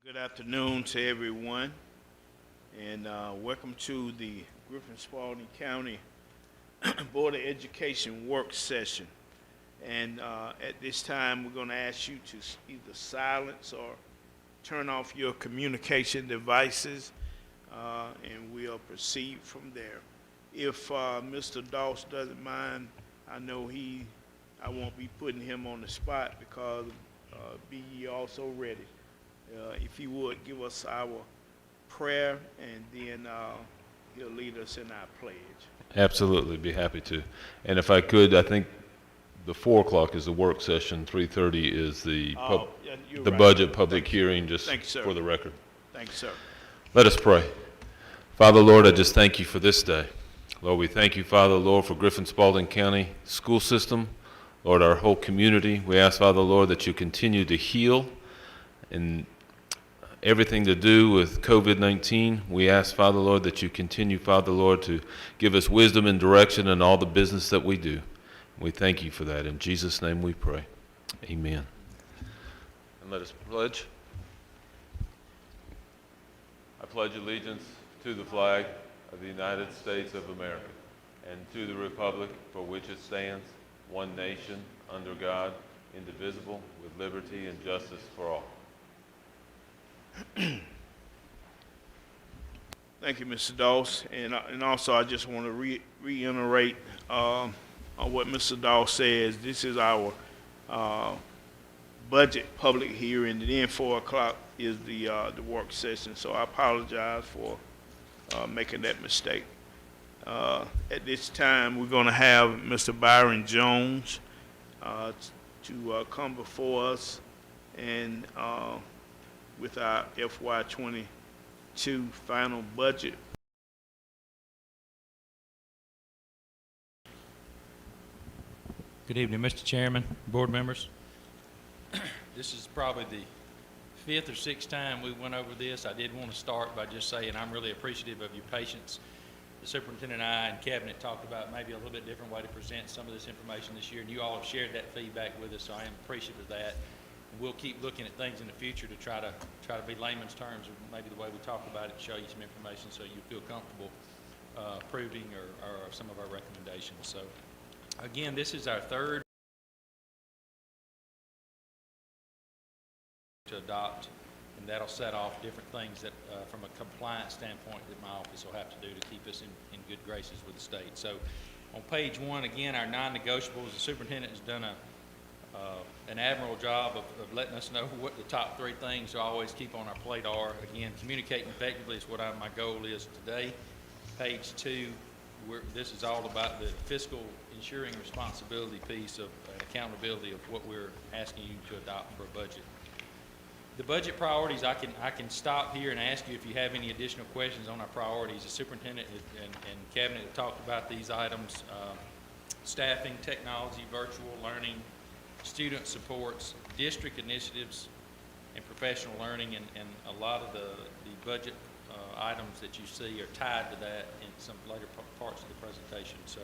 Good afternoon to everyone, and welcome to the Griffin-Spalding County Board of Education work session. And at this time, we're going to ask you to either silence or turn off your communication devices, and we'll proceed from there. If Mr. Doss doesn't mind, I know I won't be putting him on the spot because be ye also ready. If he would give us our prayer, and then he'll lead us in our pledge. Absolutely, be happy to. And if I could, I think the 4 o'clock is the work session, 3:30 is Yeah, you're the right. budget public hearing, just Thank you, sir. for the record. Thank you, sir. Let us pray. Father, Lord, I just thank you for this day. Lord, we thank you, Father, Lord, for Griffin-Spalding County school system. Lord, our whole community. We ask, Father, Lord, that you continue to heal and everything to do with COVID-19. We ask, Father, Lord, that you continue, Father, Lord, to give us wisdom and direction in all the business that we do. We thank you for that. In Jesus' name we pray. Amen. And let us pledge. I pledge allegiance to the flag of the United States of America and to the republic for which it stands, one nation, under God, indivisible, with liberty and justice for all. Thank you, Mr. Doss. And also, I just want to reiterate on what Mr. Doss says. This is our budget public hearing, and then 4 o'clock is the work session. So I apologize for making that mistake. At this time, we're going to have Mr. Byron Jones to come before us and with our FY22 final budget. Good evening, Mr. Chairman, board members. This is probably the 5th or 6th time we went over this. I did want to start by just saying I'm really appreciative of your patience. The superintendent and I and cabinet talked about maybe a little bit different way to present some of this information this year, and you all have shared that feedback with us, so I am appreciative of that. And we'll keep looking at things in the future to try to be layman's terms, or maybe the way we talk about it, show you some information so you feel comfortable approving or some of our recommendations. So again, this is our third to adopt, and that'll set off different things that from a compliance standpoint that my office will have to do to keep us in good graces with the state. So on page 1, again, our non-negotiables, the superintendent has done an admirable job of letting us know what the top 3 things to always keep on our plate are. Again, communicating effectively is what my goal is today. Page 2, this is all about the fiscal ensuring responsibility piece of accountability of what we're asking you to adopt for a budget. The budget priorities, I can stop here and ask you if you have any additional questions on our priorities. The superintendent and cabinet have talked about these items: staffing, technology, virtual learning, student supports, district initiatives, and professional learning, and a lot of the budget items that you see are tied to that in some later parts of the presentation. So,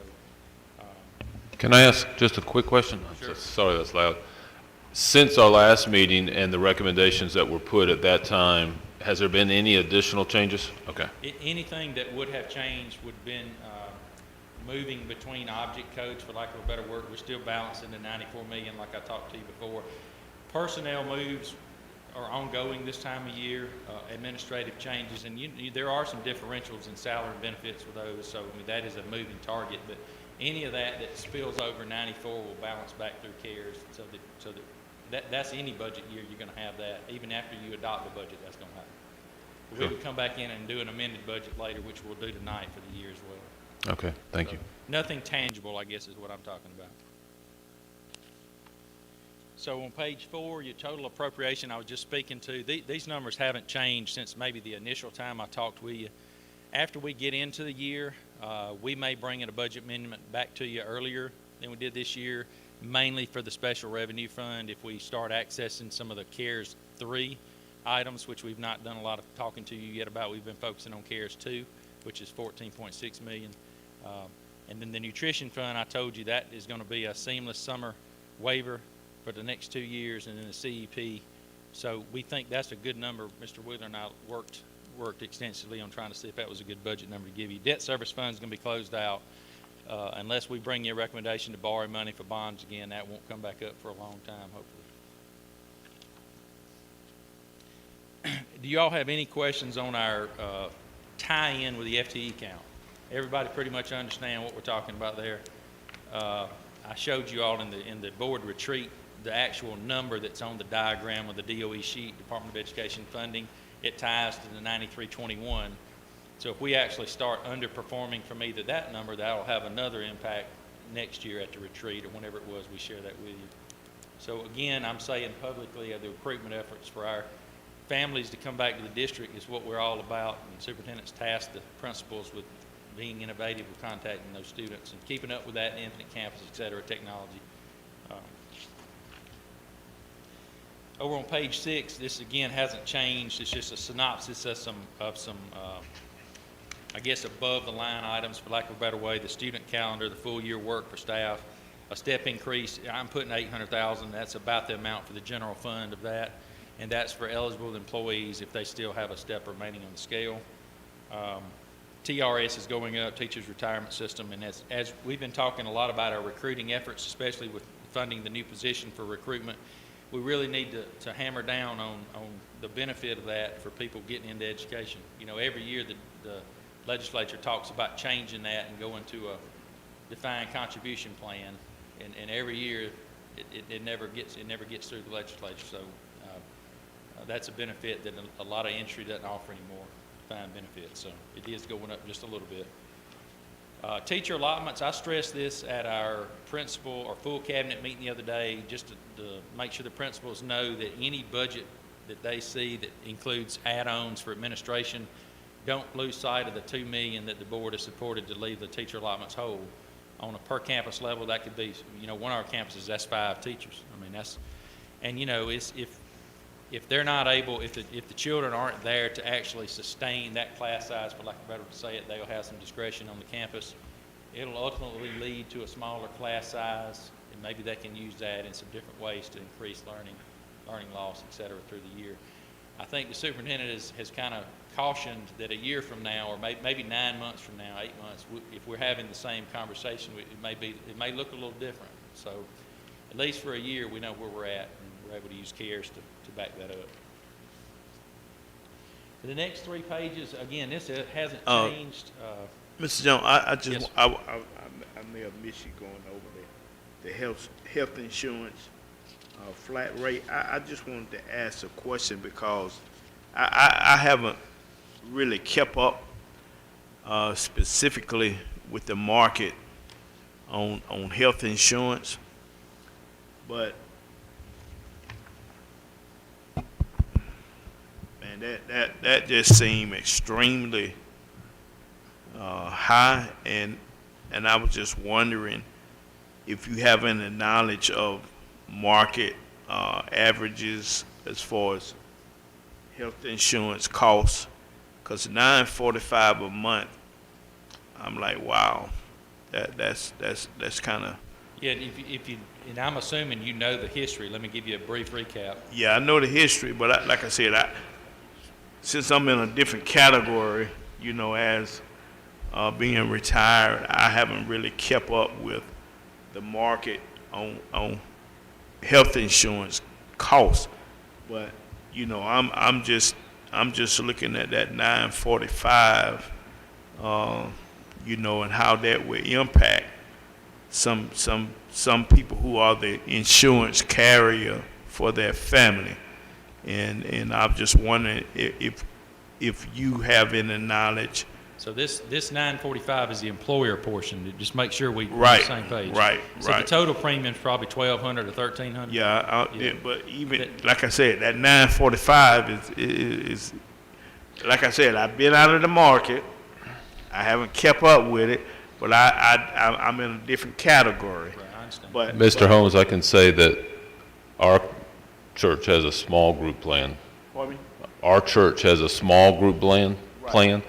Can I ask just a quick question? Sure. Sorry, that's loud. Since our last meeting and the recommendations that were put at that time, has there been any additional changes? Okay. Anything that would have changed would have been moving between object codes, for lack of a better word. We're still balancing the 94 million like I talked to you before. Personnel moves are ongoing this time of year, administrative changes, and there are some differentials in salary and benefits with those, so that is a moving target, but any of that spills over 94 will balance back through CARES, so that's any budget year you're going to have that. Even after you adopt the budget, that's going to happen. Sure. We would come back in and do an amended budget later, which we'll do tonight for the year as well. Okay, thank you. Nothing tangible, I guess, is what I'm talking about. So on page 4, your total appropriation I was just speaking to, these numbers haven't changed since maybe the initial time I talked with you. After we get into the year, we may bring in a budget amendment back to you earlier than we did this year, mainly for the special revenue fund if we start accessing some of the CARES 3 items, which we've not done a lot of talking to you yet about. We've been focusing on CARES 2, which is $14.6 million. And then the nutrition fund, I told you that is going to be a seamless summer waiver for the next 2 years, and then the CEP So we think that's a good number. Mr. Wheeler and I worked extensively on trying to see if that was a good budget number to give you. Debt service fund is going to be closed out. Unless we bring you a recommendation to borrow money for bonds again, that won't come back up for a long time, hopefully. Do you all have any questions on our tie-in with the FTE count? Everybody pretty much understand what we're talking about there. I showed you all in the board retreat the actual number that's on the diagram of the DOE sheet, Department of Education funding. It ties to the 9321. So if we actually start underperforming from either that number, that'll have another impact next year at the retreat or whenever it was we share that with you. So again, I'm saying publicly the recruitment efforts for our families to come back to the district is what we're all about, and superintendents task the principals with being innovative with contacting those students and keeping up with that in Infinite Campus, et cetera, technology. Over on page 6, this again hasn't changed. It's just a synopsis of some I guess above the line items, for lack of a better way, the student calendar, the full year work for staff, a step increase. I'm putting $800,000. That's about the amount for the general fund of that, and that's for eligible employees if they still have a step remaining on the scale. TRS is going up, Teachers Retirement System, and as we've been talking a lot about our recruiting efforts, especially with funding the new position for recruitment, we really need to hammer down on the benefit of that for people getting into education. You know, every year the legislature talks about changing that and going to a defined contribution plan, and every year it never gets through the legislature. So that's a benefit that a lot of entry doesn't offer anymore, defined benefits. So it is going up just a little bit. Teacher allotments, I stressed this at our principal or full cabinet meeting the other day, just to make sure the principals know that any budget that they see that includes add-ons for administration, don't lose sight of the $2 million that the board has supported to leave the teacher allotments whole. On a per campus level, that could be, you know, one of our campuses, that's 5 teachers. I mean, that's, and you know, it's, if they're not able, if the children aren't there to actually sustain that class size, for lack of a better way to say it, they'll have some discretion on the campus. It'll ultimately lead to a smaller class size, and maybe they can use that in some different ways to increase learning loss, et cetera, through the year. I think the superintendent has kind of cautioned that a year from now, or maybe 9 months from now, 8 months, if we're having the same conversation, it may look a little different. So at least for a year, we know where we're at, and we're able to use CARES to back that up. For the next 3 pages, again, this hasn't changed. Mr. Jones, I just, Yes. I may have missed you going over the health insurance flat rate. I just wanted to ask a question because I haven't really kept up specifically with the market on health insurance, but man, that just seemed extremely high, and I was just wondering if you have any knowledge of market averages as far as health insurance costs, because $945 a month, I'm like, wow, that's kind of. Yeah, if you, and I'm assuming you know the history. Let me give you a brief recap. Yeah, I know the history, but like I said, since I'm in a different category, you know, as being retired, I haven't really kept up with the market on health insurance costs. But you know, I'm just looking at that 945, you know, and how that will impact some people who are the insurance carrier for their family, and I'm just wondering if you have any knowledge. So this 945 is the employer portion. To just make sure we're on Right, the same page. right, So right. the total premium is probably $1,200 to $1,300. Yeah, Yeah. but even like I said, that 945 is like I said, I've been out of the market. I haven't kept up with it, but I'm in a different category. Right, I understand. But Mr. Holmes, I can say that our church has a small group plan. Pardon me? Our church has a small group plan. Right.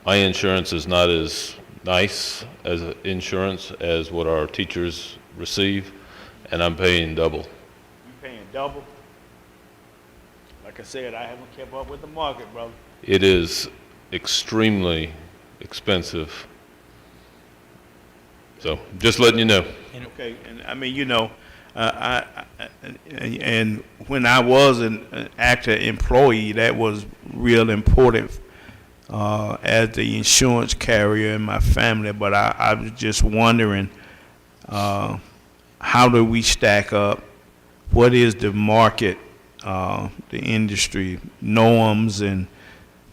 My insurance is not as nice as insurance as what our teachers receive, and I'm paying double. You paying double? like I said, I haven't kept up with the market, brother. It is extremely expensive. So, just letting you know. Okay, and I mean, and when I was an active employee, that was real important as the insurance carrier in my family. But I was just wondering, how do we stack up? What is the market, the industry norms and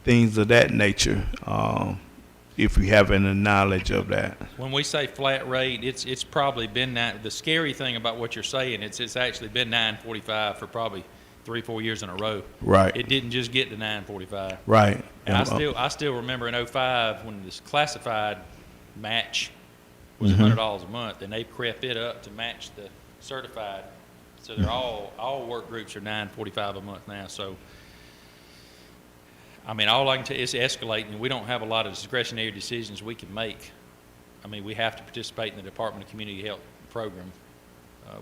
things of that nature? If we have any knowledge of that. When we say flat rate, it's probably been the scary thing about what you're saying, it's actually been 9.45 for probably 3-4 years in a row. Right. It didn't just get to 9.45. Right. And I still remember in 2005 when this classified match was $100 a month, and they crept it up to match the certified. So they're all work groups are 9.45 a month now. So I mean, all I can tell you is escalating, and we don't have a lot of discretionary decisions we can make. I mean, we have to participate in the Department of Community Health program.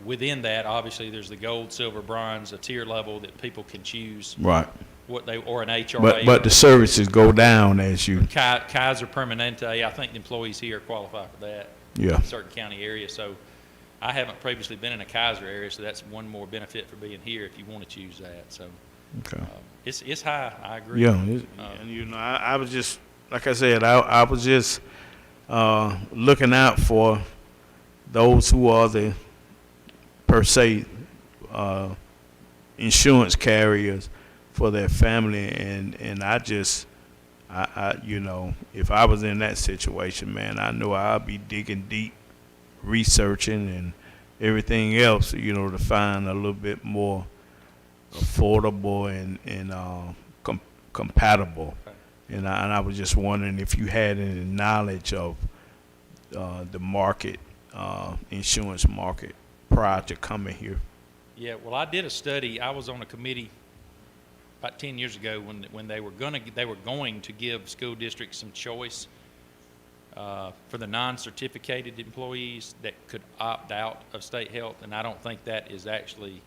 Within that, obviously, there's the gold, silver, bronze, a tier level that people can choose. Right. Or an HRA. But the services go down as you. Kaiser Permanente, I think the employees here qualify for that. Yeah. In certain county areas. So I haven't previously been in a Kaiser area, so that's one more benefit for being here if you want to choose that. So. Okay. It's high. I agree. Yeah, and I was just, like I said, I was just looking out for those who are the per se insurance carriers for their family, and I if I was in that situation, man, I know I'd be digging deep, researching and everything else, to find a little bit more affordable and compatible. Okay. And I was just wondering if you had any knowledge of the market, insurance market, prior to coming here. Yeah, well, I did a study. I was on a committee about 10 years ago when they were going to give school districts some choice for the non-certificated employees that could opt out of state health, and I don't think that is actually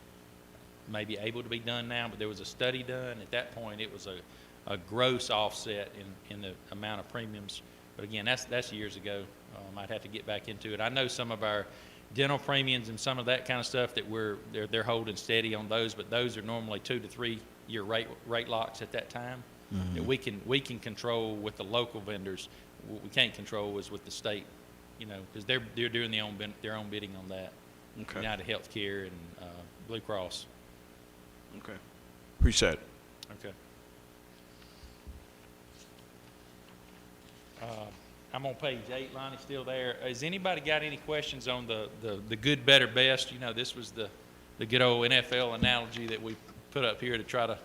maybe able to be done now, but there was a study done. At that point, it was a gross offset in the amount of premiums. But again, that's years ago. I'd have to get back into it. I know some of our dental premiums and some of that kind of stuff that they're holding steady on those, but those are normally 2 to 3 year rate locks at that time that we can control with the local vendors. What we can't control is with the state, because they're doing their own bidding on that. Okay. United Healthcare and Blue Cross. Okay. Appreciate it. Okay. I'm on page 8. Lonnie's still there. Has anybody got any questions on the good, better, best? This was the good old NFL analogy that we put up here to try to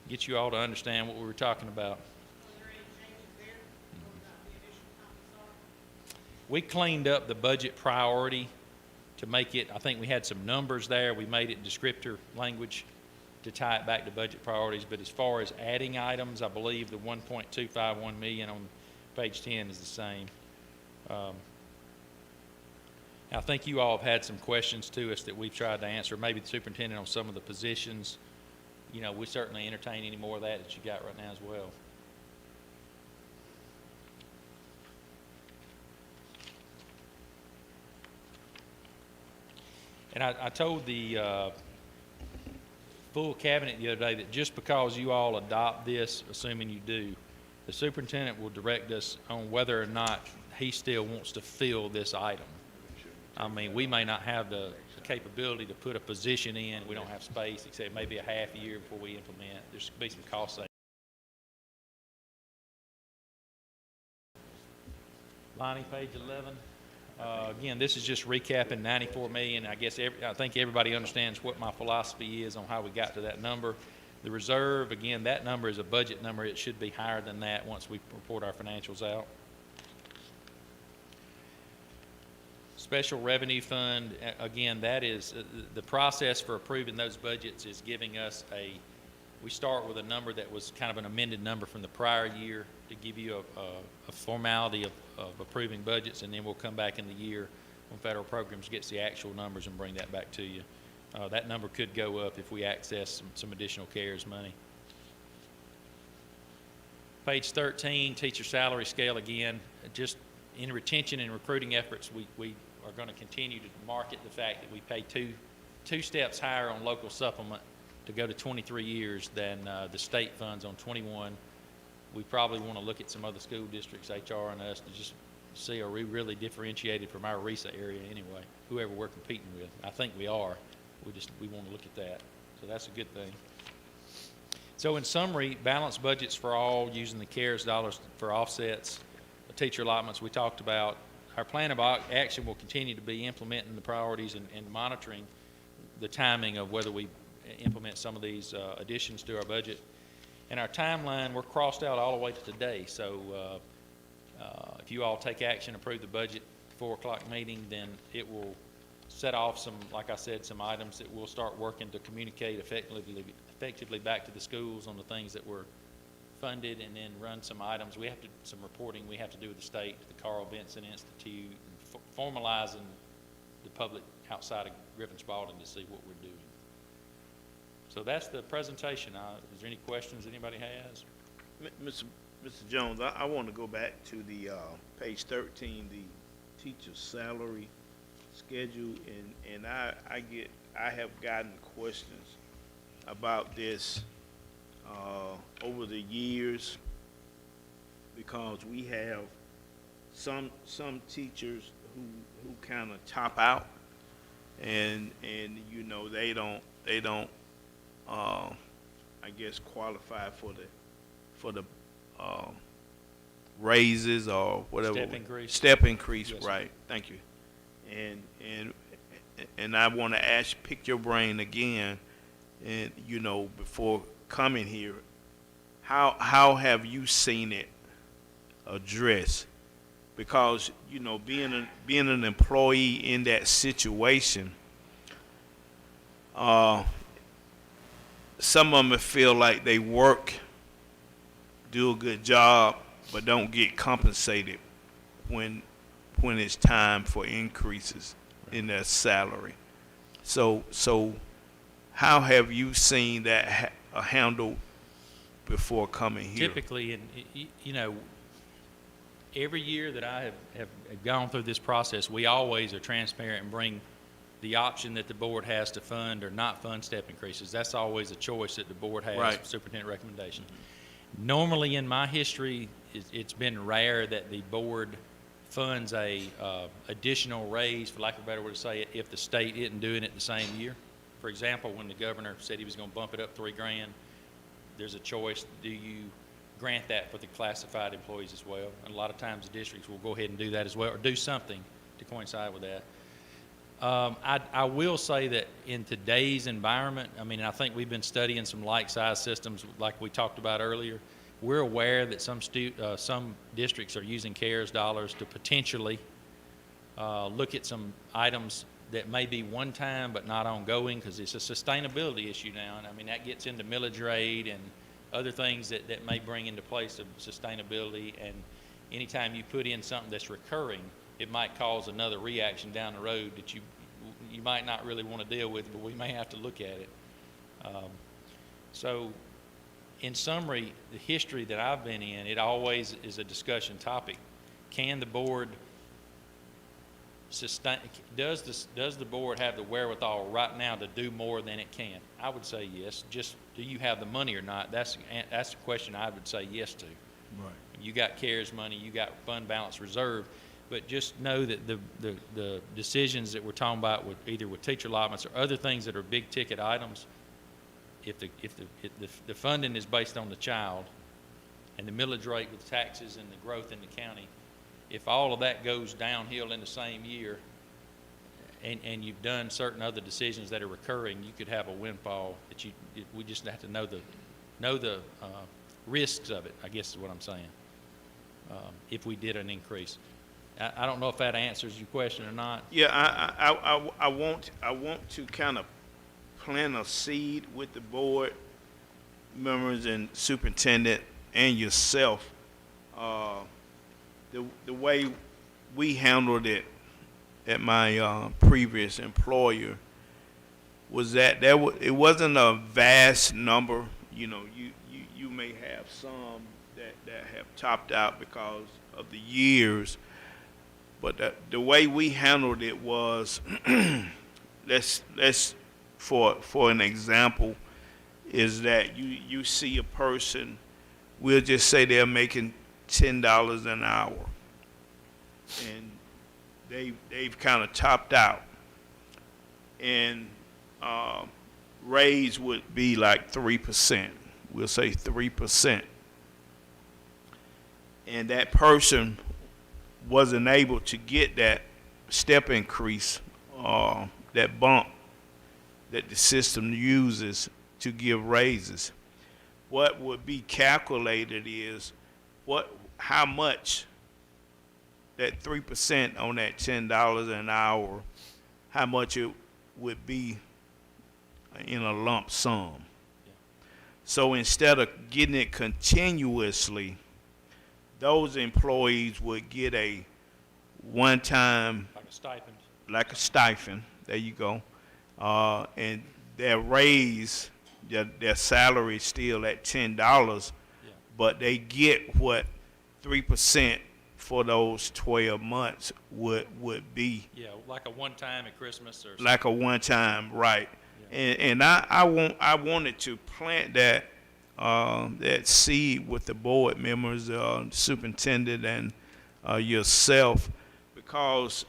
get you all to understand what we were talking about. We cleaned up the budget priority to make it, I think we had some numbers there. We made it descriptor language to tie it back to budget priorities. But as far as adding items, I believe the $1.251 million on page 10 is the same. I think you all have had some questions to us that we've tried to answer. Maybe the superintendent on some of the positions. We certainly entertain any more of that you got right now as well. And I told the full cabinet the other day that just because you all adopt this, assuming you do, the superintendent will direct us on whether or not he still wants to fill this item. I mean, we may not have the capability to put a position in. We don't have space, except maybe a half a year before we implement. There's going to be some cost savings. Lonnie, page 11. Again, this is just recapping $94 million. I think everybody understands what my philosophy is on how we got to that number. The reserve, again, that number is a budget number. It should be higher than that once we report our financials out. Special revenue fund, again, that is the process for approving those budgets is giving us we start with a number that was kind of an amended number from the prior year to give you a formality of approving budgets, and then we'll come back in the year when federal programs gets the actual numbers and bring that back to you. That number could go up if we access some additional CARES money. Page 13, teacher salary scale again. Just in retention and recruiting efforts, we are going to continue to market the fact that we pay two steps higher on local supplement to go to 23 years than the state funds on 21. We probably want to look at some other school districts, HR and us, to just see, are we really differentiated from our RESA area anyway, whoever we're competing with. I think we are. We want to look at that. So that's a good thing. So in summary, balanced budgets for all, using the CARES dollars for offsets, the teacher allotments we talked about. Our plan of action will continue to be implementing the priorities and monitoring the timing of whether we implement some of these additions to our budget. And our timeline, we're crossed out all the way to today. So if you all take action, approve the budget, 4 o'clock meeting, then it will set off some, like I said, some items that we'll start working to communicate effectively back to the schools on the things that were funded, and then run some items. Some reporting we have to do with the state, the Carl Vinson Institute, formalizing the public outside of Griffin-Spalding to see what we're doing. So that's the presentation. Is there any questions anybody has? Mr. Jones, I want to go back to the page 13, the teacher salary schedule, and I have gotten questions about this over the years, because we have some teachers who kind of top out, and you know, they don't I guess qualify for the raises or whatever. Step increase, yes, right. Thank you. And I want to pick your brain again, and you know, before coming here, how have you seen it addressed? Because you know, being an employee in that situation, some of them feel like they work, do a good job, but don't get compensated when it's time for increases in their salary. So how have you seen that handled before coming here? Typically, and you know, every year that I have gone through this process, we always are transparent and bring the option that the board has to fund or not fund step increases. That's always a choice that the board has, right. Superintendent recommendation. Normally in my history, it's been rare that the board funds a additional raise, for lack of a better way to say it, if the state isn't doing it the same year. For example, when the governor said he was going to bump it up $3 grand, there's a choice. Do you grant that for the classified employees as well? And a lot of times the districts will go ahead and do that as well, or do something to coincide with that. I will say that in today's environment, I mean, I think we've been studying some like-size systems like we talked about earlier. We're aware that some districts are using CARES dollars to potentially look at some items that may be one time but not ongoing, because it's a sustainability issue now. And I mean, that gets into millage rate and other things that may bring into place of sustainability. And anytime you put in something that's recurring, it might cause another reaction down the road that you might not really want to deal with, but we may have to look at it. So in summary, the history that I've been in, it always is a discussion topic. Can the board sustain, does the board have the wherewithal right now to do more than it can? I would say yes. Just, do you have the money or not? That's the question I would say yes to. Right. You got CARES money, you got fund balance reserve, but just know that the decisions that we're talking about with either with teacher allotments or other things that are big ticket items, if the funding is based on the child and the millage rate with taxes and the growth in the county, if all of that goes downhill in the same year and you've done certain other decisions that are recurring, you could have a windfall that we just have to know the risks of it, I guess is what I'm saying, if we did an increase. I don't know if that answers your question or not. Yeah, I want to kind of plant a seed with the board members and superintendent and yourself. The way we handled it at my previous employer, was that it wasn't a vast number. You know, you may have some that have topped out because of the years, but the way we handled it was, let's for an example, is that you see a person, we'll just say they're making $10 an hour, and they've kind of topped out, and raise would be like 3%. We'll say 3%, and that person wasn't able to get that step increase, that bump that the system uses to give raises. What would be calculated is how much that 3% on that $10 an hour, how much it would be in a lump sum. So instead of getting it continuously, those employees would get a one-time, like a stipend. There you go. And their raise, their salary is still at $10, but they get what 3% for those 12 months would be. Yeah, like a one-time at Christmas or something. Like a one-time, right. Yeah. And I wanted to plant that seed with the board members, superintendent, and yourself, because,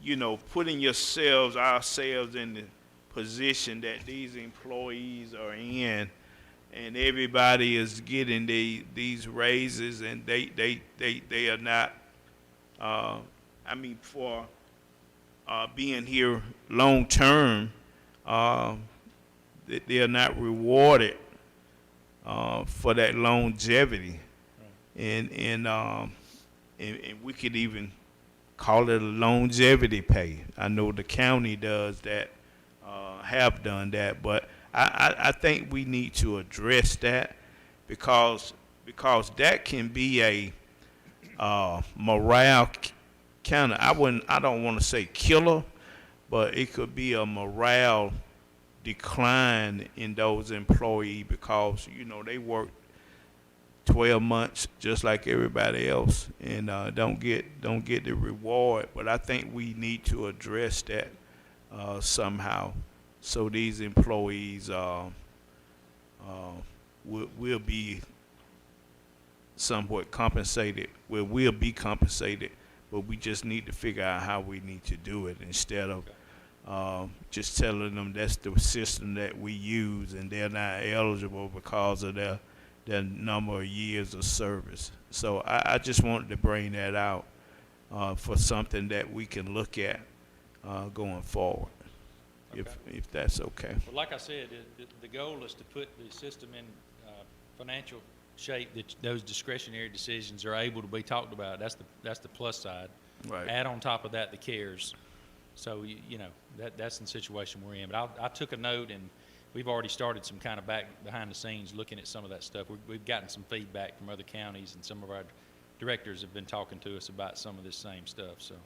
you know, putting ourselves in the position that these employees are in, and everybody is getting these raises, and they are not, for being here long term, they are not rewarded for that longevity. Right. And we could even call it a longevity pay. I know the county does that, have done that, but I think we need to address that, because that can be a morale kind of, I don't want to say killer, but it could be a morale decline in those employees, because, you know, they work 12 months just like everybody else, and don't get the reward. But I think we need to address that somehow, so these employees will be somewhat compensated. Well, will be compensated, but we just need to figure out how we need to do it, instead of just telling them that's the system that we use and they're not eligible because of their number of years of service. So I just wanted to bring that out for something that we can look at going forward, if that's okay. Well, like I said, the goal is to put the system in financial shape that those discretionary decisions are able to be talked about. That's the plus side. Right. Add on top of that the CARES. So you know that's the situation we're in. But I took a note, and we've already started some kind of behind the scenes looking at some of that stuff. We've gotten some feedback from other counties, and some of our directors have been talking to us about some of this same stuff. So.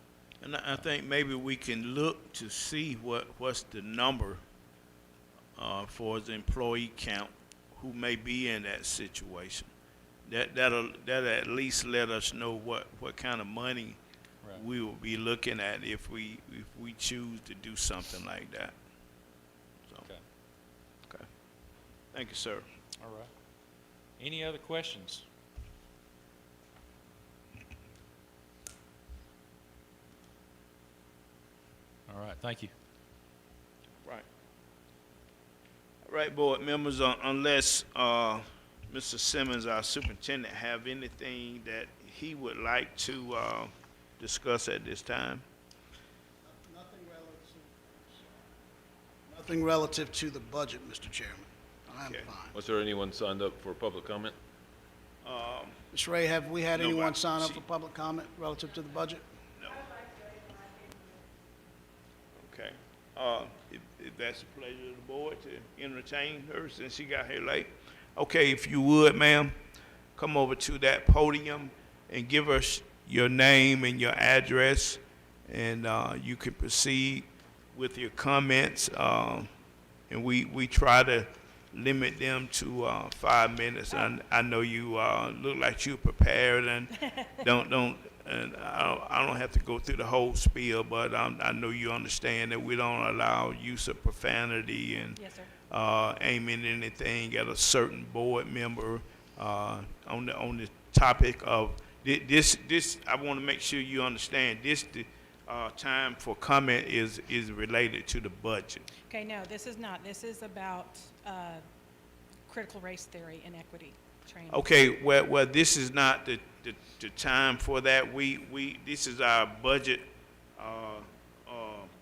And I think maybe we can look to see what's the number for the employee count who may be in that situation. That'll at least let us know what kind of money we will be looking at if we choose to do something like that. So. Okay. Thank you, sir. All right. Any other questions? All right, thank you. Right. All right, board members, unless Mr. Simmons, our superintendent, have anything that he would like to discuss at this time. Nothing relative to the budget, Mr. Chairman. I'm Okay. fine. Was there anyone signed up for public comment? Ms. Ray, have we had No, anyone but sign up she- for public comment relative to the budget? No. Okay. If that's the pleasure of the board to entertain her since she got here late. Okay, if you would, ma'am, come over to that podium and give us your name and your address, and you can proceed with your comments, and we try to limit them to 5 minutes. I know you look like you're prepared and and I don't have to go through the whole spiel, but I know you understand that we don't allow use of profanity and Yes, sir. aiming anything at a certain board member on the topic of this. I want to make sure you understand this. Time for comment is related to the budget. Okay, no, this is not. This is about critical race theory and equity training. Okay, well, this is not the time for that. This is our budget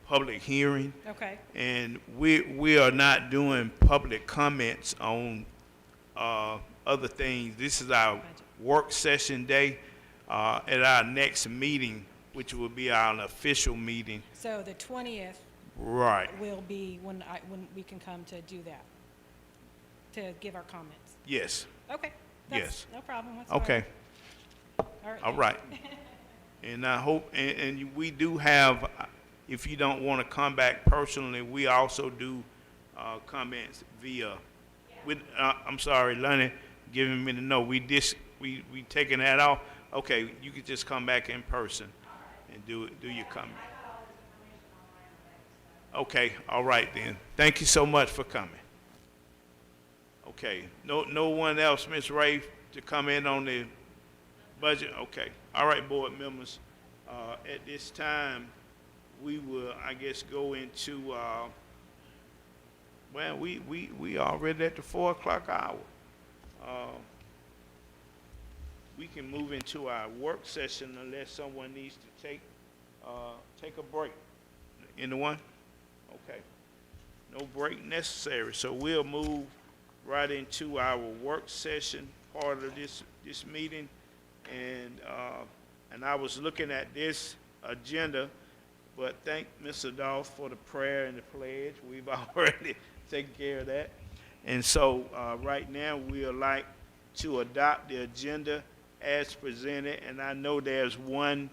public hearing, Okay, and we are not doing public comments on other things. This is our work session day. At our next meeting, which will be our official meeting, so the 20th right? will be when we can come to do that, to give our comments. Yes. Okay. Yes. No problem whatsoever. Okay. All right. And I hope, and we do have, if you don't want to come back personally, we also do comments via, I'm sorry, Lenny, giving me the note. We taking that off. Okay, you could just come back in person and do your comment. Okay, all right then. Thank you so much for coming. Okay, no one else, Ms. Ray, to come in on the budget? Okay, all right, board members. At this time, we will, I guess, go into, well, we already at the 4 o'clock hour. We can move into our work session unless someone needs to take a break. Anyone? Okay. No break necessary. So we'll move right into our work session part of this meeting. And I was looking at this agenda, but thank Mr. Dawes for the prayer and the pledge. We've already taken care of that. And so right now we would like to adopt the agenda as presented, and I know there's one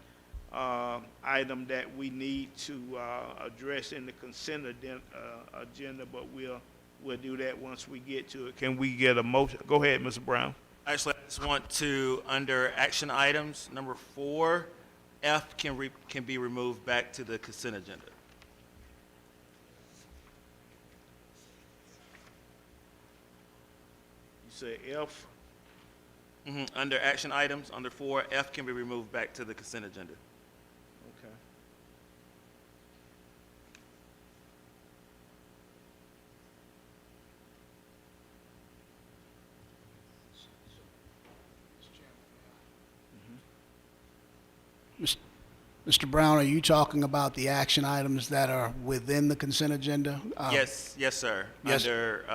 item that we need to address in the consent agenda, but we'll do that once we get to it. Can we get a motion? Go ahead, Mr. Brown. Actually, I just want to, under action items, number 4, F can be removed back to the consent agenda. You say F? Under action items, under 4, F can be removed back to the consent agenda. Okay. Mr. Brown, are you talking about the action items that are within the consent agenda? Yes, sir. Yes. Under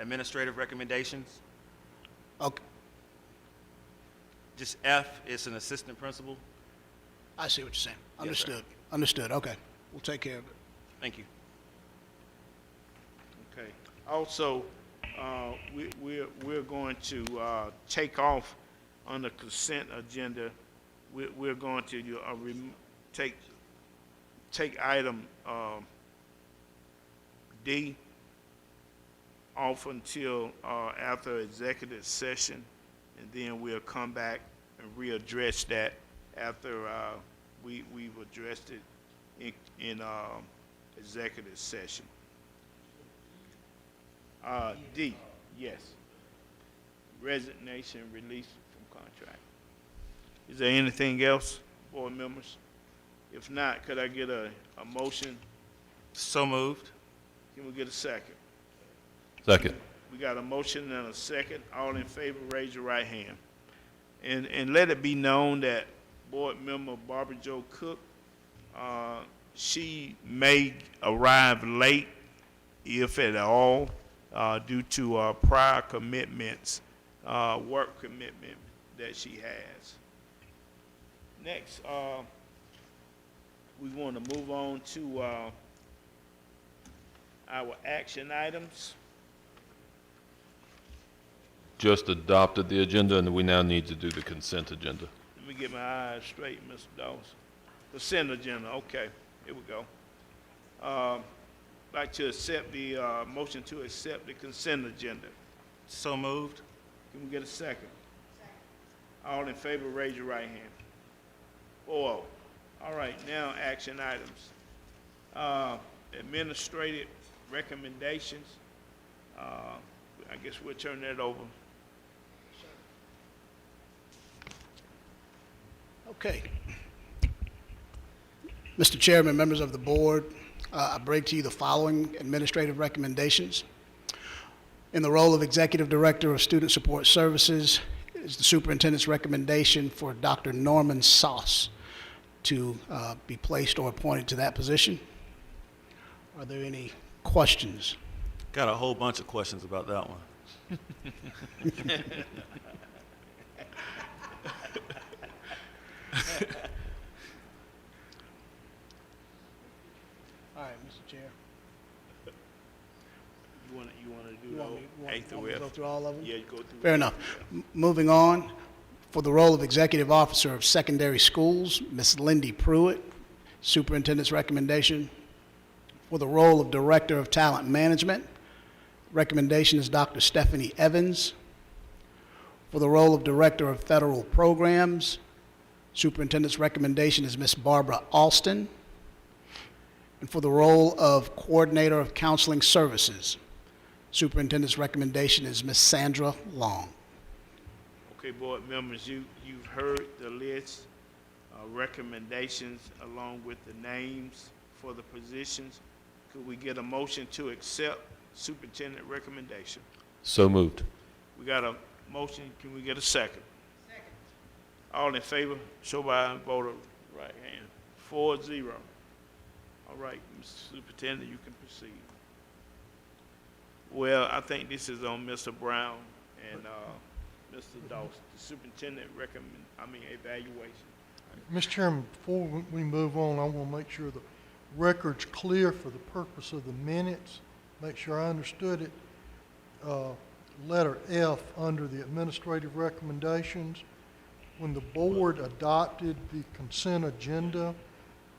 administrative recommendations, Okay, just F is an assistant principal. I see what you're saying. Yes, sir. Understood. Understood. Okay, we'll take care of it. Thank you. Okay. Also, we're going to take off on the consent agenda. We're going to take item D off until after executive session, and then we'll come back and readdress that after we've addressed it in executive session. D, yes. Resignation, release from contract. Is there anything else, board members? If not, could I get a motion? So moved. Can we get a second? Second. We got a motion and a second. All in favor, raise your right hand. And let it be known that board member Barbara Jo Cook, she may arrive late, if at all, due to prior commitments, work commitment that she has. Next, we want to move on to our action items. Just adopted the agenda, and we now need to do the consent agenda. Let me get my eyes straight, Mr. Dawes. Consent agenda, okay, here we go. Like to accept the, motion to accept the consent agenda. So moved. Can we get a second? All in favor, raise your right hand. 4-0. All right, now action items. Administrative recommendations. I guess we'll turn that over. Okay. Mr. Chairman, members of the board, I bring to you the following administrative recommendations. In the role of Executive Director of Student Support Services is the superintendent's recommendation for Dr. Norman Sauce to be placed or appointed to that position. Are there any questions? Got a whole bunch of questions about that one. All right, Mr. Chair. You want to do You want me A to through F? go through all of them? Yeah, you go through. Fair enough. Moving on, for the role of Executive Officer of Secondary Schools, Ms. Lindy Pruitt, Superintendent's recommendation. For the role of Director of Talent Management, recommendation is Dr. Stephanie Evans. For the role of Director of Federal Programs, Superintendent's recommendation is Ms. Barbara Alston. And for the role of Coordinator of Counseling Services, Superintendent's recommendation is Ms. Sandra Long. Okay, board members, you've heard the list, recommendations along with the names for the positions. Could we get a motion to accept superintendent recommendation? So moved. We got a motion, can we get a second? Second. All in favor, show by a vote of right hand. 4-0. All right, Mr. Superintendent, you can proceed. Well, I think this is on Mr. Brown and, Mr. Dawson, the superintendent evaluation. Mr. Chairman, before we move on, I want to make sure the record's clear for the purpose of the minutes. Make sure I understood it. Letter F under the administrative recommendations. When the board adopted the consent agenda,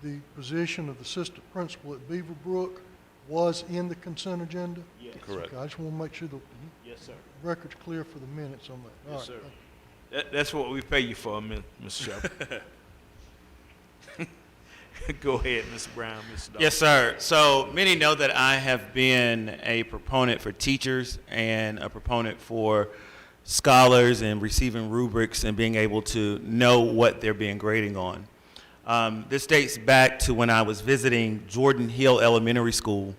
the position of assistant principal at Beaverbrook was in the consent agenda? Yes. Correct. Okay, I just want to make sure the Yes, sir. record's clear for the minutes on that. All Yes, right, sir. That's what we pay you for, Mr. Shepherd. Go ahead, Mr. Brown, Mr. Dawson. Yes, sir. So many know that I have been a proponent for teachers and a proponent for scholars and receiving rubrics and being able to know what they're being graded on. This dates back to when I was visiting Jordan Hill Elementary School,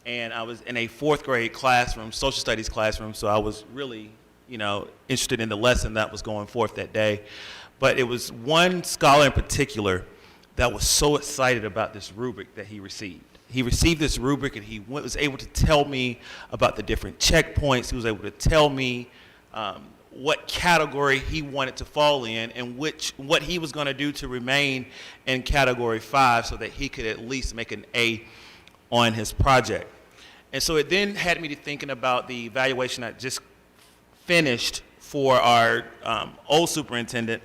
and I was in a 4th grade classroom, social studies classroom, so I was really, interested in the lesson that was going forth that day. But it was one scholar in particular that was so excited about this rubric that he received. He received this rubric and he was able to tell me about the different checkpoints. He was able to tell me what category he wanted to fall in and what he was going to do to remain in category 5 so that he could at least make an A on his project. And so it then had me to thinking about the evaluation I just finished for our old superintendent.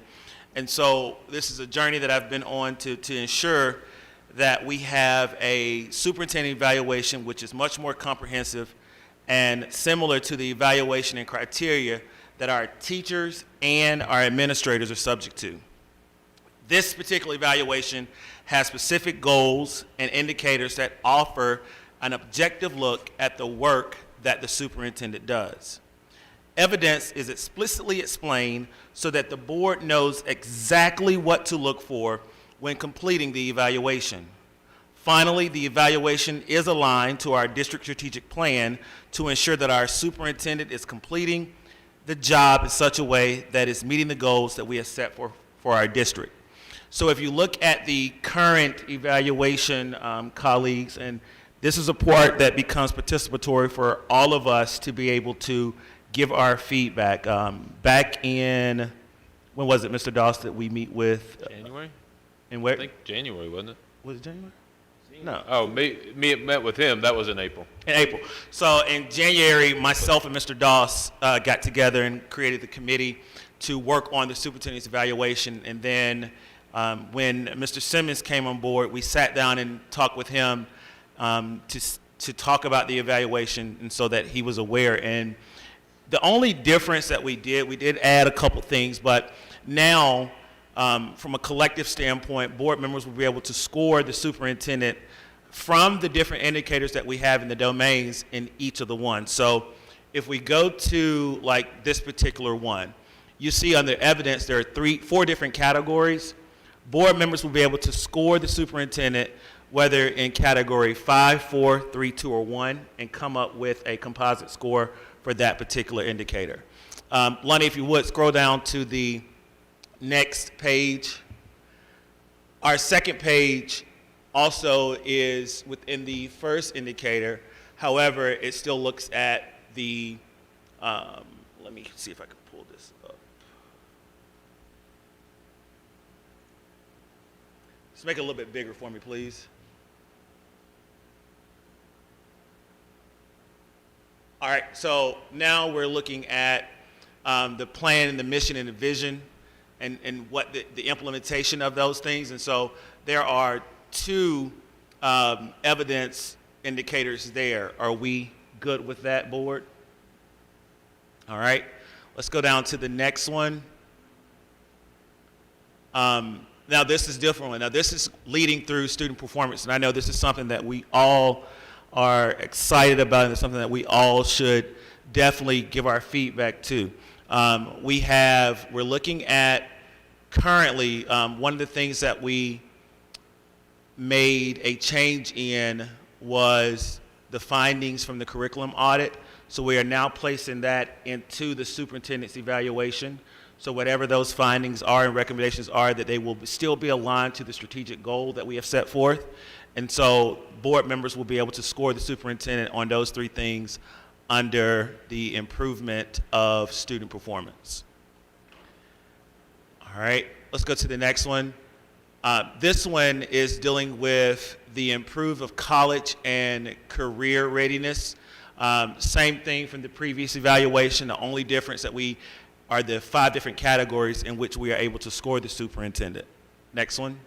And so this is a journey that I've been on to ensure that we have a superintendent evaluation which is much more comprehensive and similar to the evaluation and criteria that our teachers and our administrators are subject to. This particular evaluation has specific goals and indicators that offer an objective look at the work that the superintendent does. Evidence is explicitly explained so that the board knows exactly what to look for when completing the evaluation. Finally, the evaluation is aligned to our district strategic plan to ensure that our superintendent is completing the job in such a way that it's meeting the goals that we have set for our district. So if you look at the current evaluation, colleagues, and this is a part that becomes participatory for all of us to be able to give our feedback. Back in, when was it, Mr. Doss, that we meet with? January? In where? I think January, wasn't it? Was it January? No. Oh, me met with him. That was in April. In April. So in January, myself and Mr. Doss got together and created the committee to work on the superintendent's evaluation. And then when Mr. Simmons came on board, we sat down and talked with him to talk about the evaluation, and so that he was aware. And the only difference that we did add a couple things, but now from a collective standpoint, board members will be able to score the superintendent from the different indicators that we have in the domains in each of the ones. So if we go to like this particular one, you see under evidence there are 4 different categories. Board members will be able to score the superintendent whether in category 5, 4, 3, 2, or 1, and come up with a composite score for that particular indicator. Lonnie, if you would, scroll down to the next page. Our second page also is within the first indicator. However, it still looks at the, let me see if I can pull this up. Just make it a little bit bigger for me, please. All right, so now we're looking at the plan and the mission and the vision and what the implementation of those things. And so there are 2 evidence indicators there. Are we good with that, board? All right, let's go down to the next one. Now this is different. Now this is leading through student performance, and I know this is something that we all are excited about, and it's something that we all should definitely give our feedback to. We're looking at currently, one of the things that we made a change in was the findings from the curriculum audit. So we are now placing that into the superintendent's evaluation. So whatever those findings are and recommendations are, that they will still be aligned to the strategic goal that we have set forth. And so board members will be able to score the superintendent on those 3 things under the improvement of student performance. All right, let's go to the next one. This one is dealing with the improve of college and career readiness. Same thing from the previous evaluation. The only difference that we are the 5 different categories in which we are able to score the superintendent. Next one.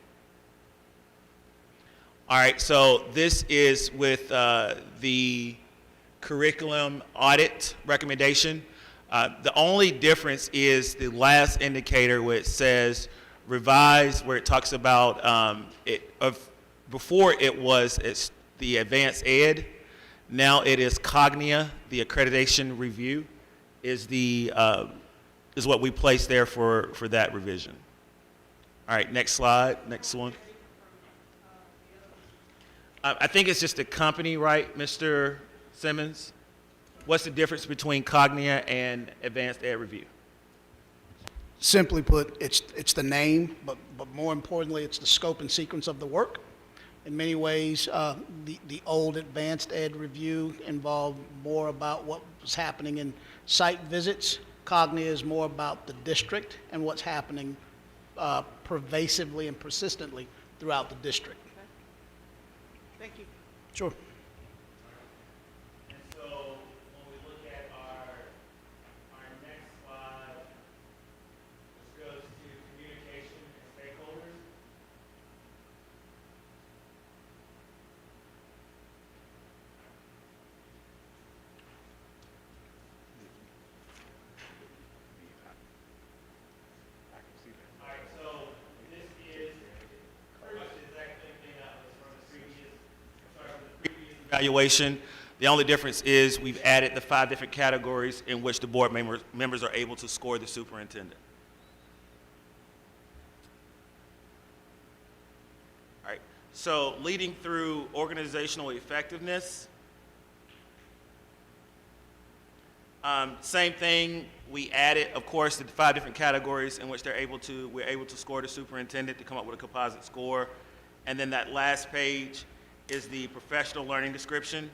All right, so this is with the curriculum audit recommendation. The only difference is the last indicator where it says revise, where it talks about before it's the advanced ed. Now it is Cognia, the accreditation review, is what we place there for that revision. All right, next slide, next one. I think it's just the company, right, Mr. Simmons? What's the difference between Cognia and Advanced Ed Review? Simply put, it's the name, but more importantly, it's the scope and sequence of the work. In many ways, the old Advanced Ed Review involved more about what was happening in site visits. Cognia is more about the district and what's happening pervasively and persistently throughout the district. Thank you. Sure. And so when we look at our next slide, which goes to communication and stakeholders. All right, so this is pretty much the exact same thing that was from the previous evaluation. The only difference is we've added the 5 different categories in which the board members are able to score the superintendent. All right, so leading through organizational effectiveness. Same thing, we added, of course, the 5 different categories in which we're able to score the superintendent to come up with a composite score. And then that last page is the professional learning description,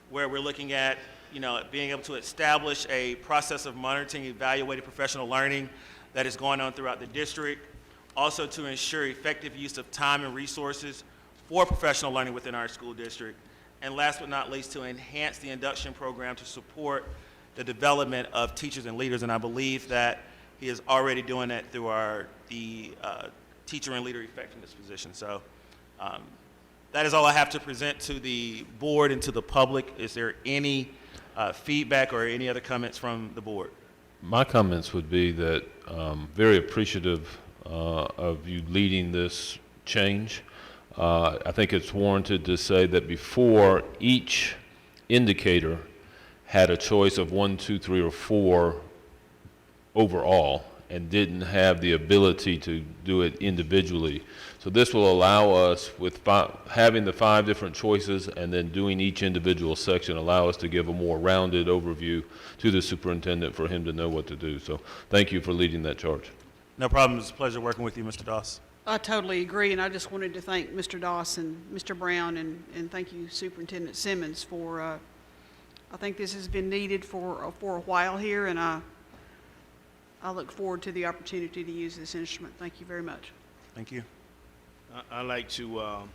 where we're looking at, being able to establish a process of monitoring, evaluating professional learning that is going on throughout the district. Also to ensure effective use of time and resources for professional learning within our school district. And last but not least, to enhance the induction program to support the development of teachers and leaders. And I believe that he is already doing that through the teacher and leader effectiveness position. So That is all I have to present to the board and to the public. Is there any feedback or any other comments from the board? My comments would be that very appreciative of you leading this change. I think it's warranted to say that before, each indicator had a choice of 1, 2, 3, or 4 overall and didn't have the ability to do it individually. So this will allow us, with having the 5 different choices and then doing each individual section, allow us to give a more rounded overview to the superintendent for him to know what to do. So thank you for leading that charge. No problem. It's a pleasure working with you, Mr. Doss. I totally agree, and I just wanted to thank Mr. Doss and Mr. Brown, and thank you, Superintendent Simmons, for, I think this has been needed for a while here, and I look forward to the opportunity to use this instrument. Thank you very much. Thank you. I like to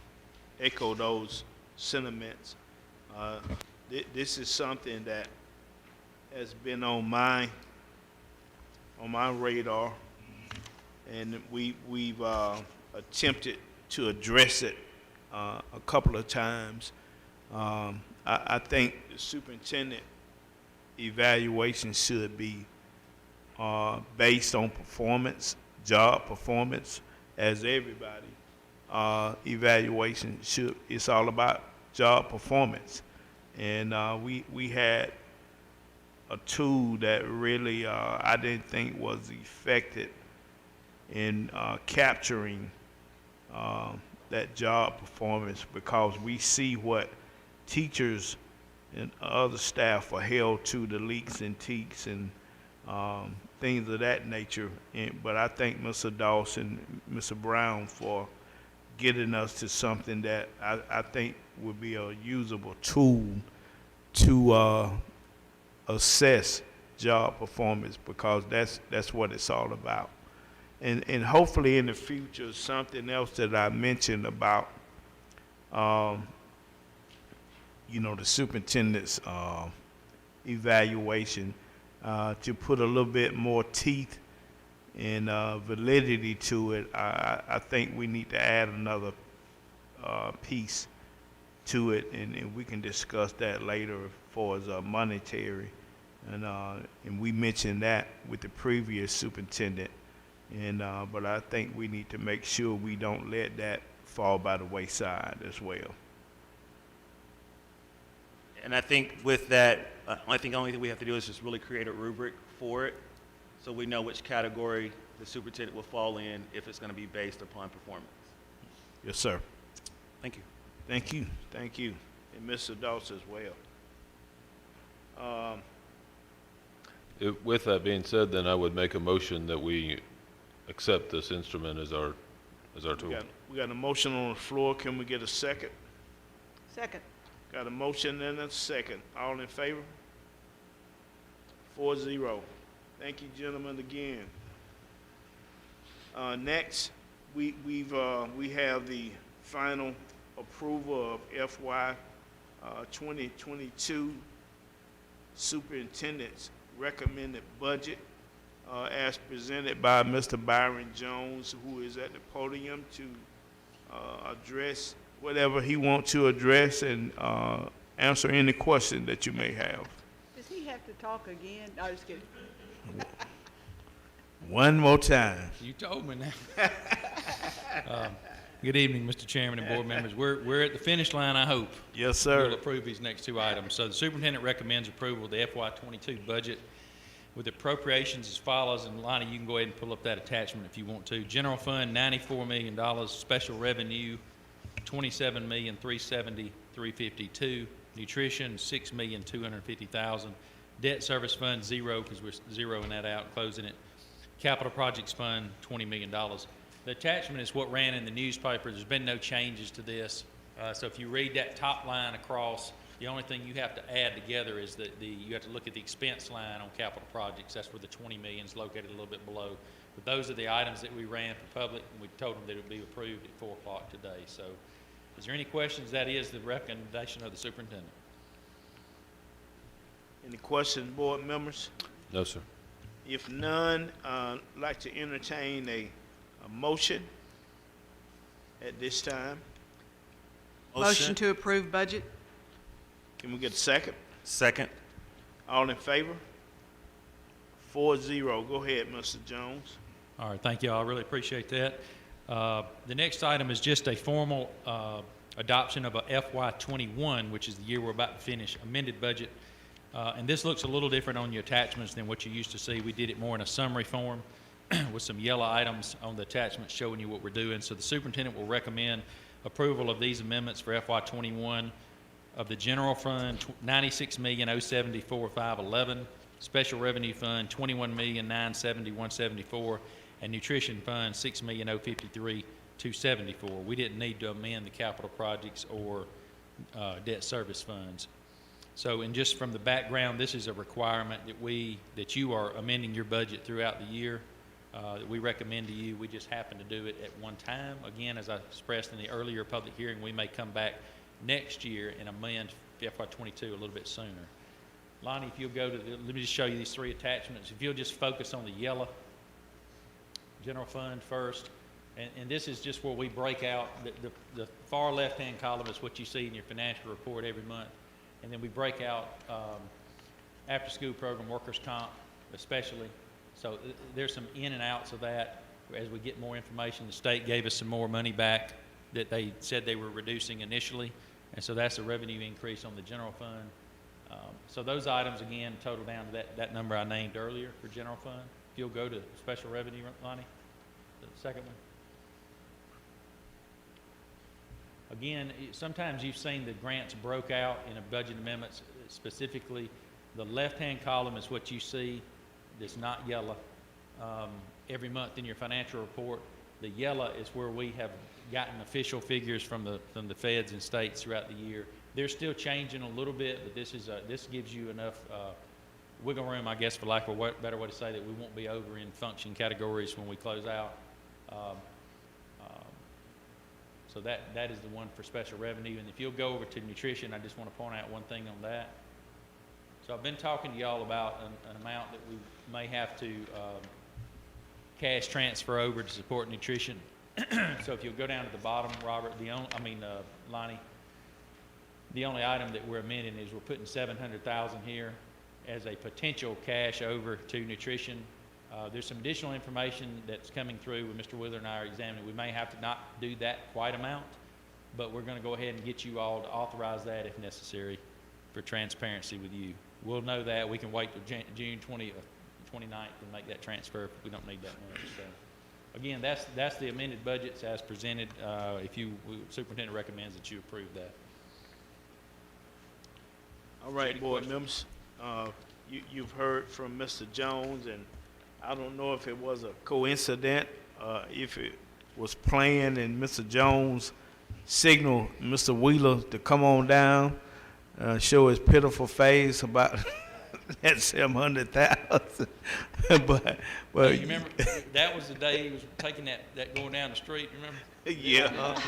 echo those sentiments. This is something that has been on my radar, and we've attempted to address it a couple of times. I think the superintendent evaluation should be based on performance, job performance, as everybody. Evaluation it's all about job performance. And we had a tool that really I didn't think was effective in capturing that job performance, because we see what teachers and other staff are held to, the leaks and teaks and things of that nature. But I thank Mr. Dawson, Mr. Brown, for getting us to something that I think would be a usable tool to assess job performance, because that's what it's all about. And hopefully in the future, something else that I mentioned about, the superintendent's evaluation, to put a little bit more teeth and validity to it. I think we need to add another piece to it, and we can discuss that later as far as monetary. And we mentioned that with the previous superintendent. But I think we need to make sure we don't let that fall by the wayside as well. And I think with that, I think the only thing we have to do is just really create a rubric for it, so we know which category the superintendent will fall in if it's going to be based upon performance. Yes, sir. Thank you. Thank you. Thank you. And Mr. Dawes as well. With that being said, then I would make a motion that we accept this instrument as our tool. We got a motion on the floor. Can we get a second? Second. Got a motion and a second. All in favor? 4-0. Thank you, gentlemen, again. Next, we have the final approval of FY 2022 Superintendent's recommended budget as presented by Mr. Byron Jones, who is at the podium to address whatever he wants to address and answer any question that you may have. Does he have to talk again? No, just kidding. One more time. You told me now. Good evening, Mr. Chairman and board members. We're at the finish line, I hope. Yes, sir. We'll approve these next 2 items. So the superintendent recommends approval of the FY22 budget with appropriations as follows. And Lonnie, you can go ahead and pull up that attachment if you want to. General fund, $94 million. Special revenue, $27,370,352. Nutrition, $6,250,000. Debt service fund, 0, because we're zeroing that out, closing it. Capital projects fund, $20 million. The attachment is what ran in the newspaper. There's been no changes to this. So if you read that top line across, the only thing you have to add together is you have to look at the expense line on capital projects. That's where the 20 million is located, a little bit below. But those are the items that we ran for public, and we told them that it would be approved at 4 o'clock today. So is there any questions? That is the recommendation of the superintendent. Any questions, board members? No, sir. If none, I'd like to entertain a motion at this time. Motion to approve budget? Can we get a second? Second. All in favor? 4-0. Go ahead, Mr. Jones. All right, thank you all. I really appreciate that. The next item is just a formal adoption of a FY21, which is the year we're about to finish, amended budget. And this looks a little different on your attachments than what you used to see. We did it more in a summary form with some yellow items on the attachments showing you what we're doing. So the superintendent will recommend approval of these amendments for FY21 of the general fund, $96,074,511, special revenue fund, $21,970,174, and nutrition fund, $6,053,274. We didn't need to amend the capital projects or debt service funds. So, and just from the background, this is a requirement that you are amending your budget throughout the year. That we recommend to you. We just happen to do it at one time. Again, as I expressed in the earlier public hearing, we may come back next year and amend FY22 a little bit sooner. Lonnie, if you'll go to let me just show you these three attachments. If you'll just focus on the yellow general fund first, and this is just where we break out, the far left-hand column is what you see in your financial report every month, and then we break out after-school program, workers' comp especially. So there's some in and outs of that. As we get more information, the state gave us some more money back that they said they were reducing initially, and so that's a revenue increase on the general fund. So those items, again, total down to that number I named earlier for general fund. If you'll go to special revenue, Lonnie, the second one. Again, sometimes you've seen the grants broke out in a budget amendments. Specifically, the left-hand column is what you see that's not yellow. Every month in your financial report, the yellow is where we have gotten official figures from the feds and states throughout the year. They're still changing a little bit, but this gives you enough wiggle room, I guess, for lack of a better way to say, that we won't be over in function categories when we close out. So that is the one for special revenue. And if you'll go over to nutrition, I just want to point out one thing on that. So I've been talking to y'all about an amount that we may have to cash transfer over to support nutrition. So if you'll go down to the bottom, Robert, Lonnie, the only item that we're amending is we're putting $700,000 here as a potential cash over to nutrition. There's some additional information that's coming through with Mr. Wheeler and I are examining. We may have to not do that quite amount, but we're going to go ahead and get you all to authorize that if necessary for transparency with you. We'll know that. We can wait till June 20th, 29th and make that transfer if we don't need that much. So, again, that's the amended budgets as presented. Superintendent recommends that you approve that. All right, board members. You've heard from Mr. Jones, and I don't know if it was a coincidence, if it was planned and Mr. Jones signaled Mr. Wheeler to come on down, show his pitiful face about that $700,000. but Hey, you remember that was the day he was taking that going down the street, remember? Yeah.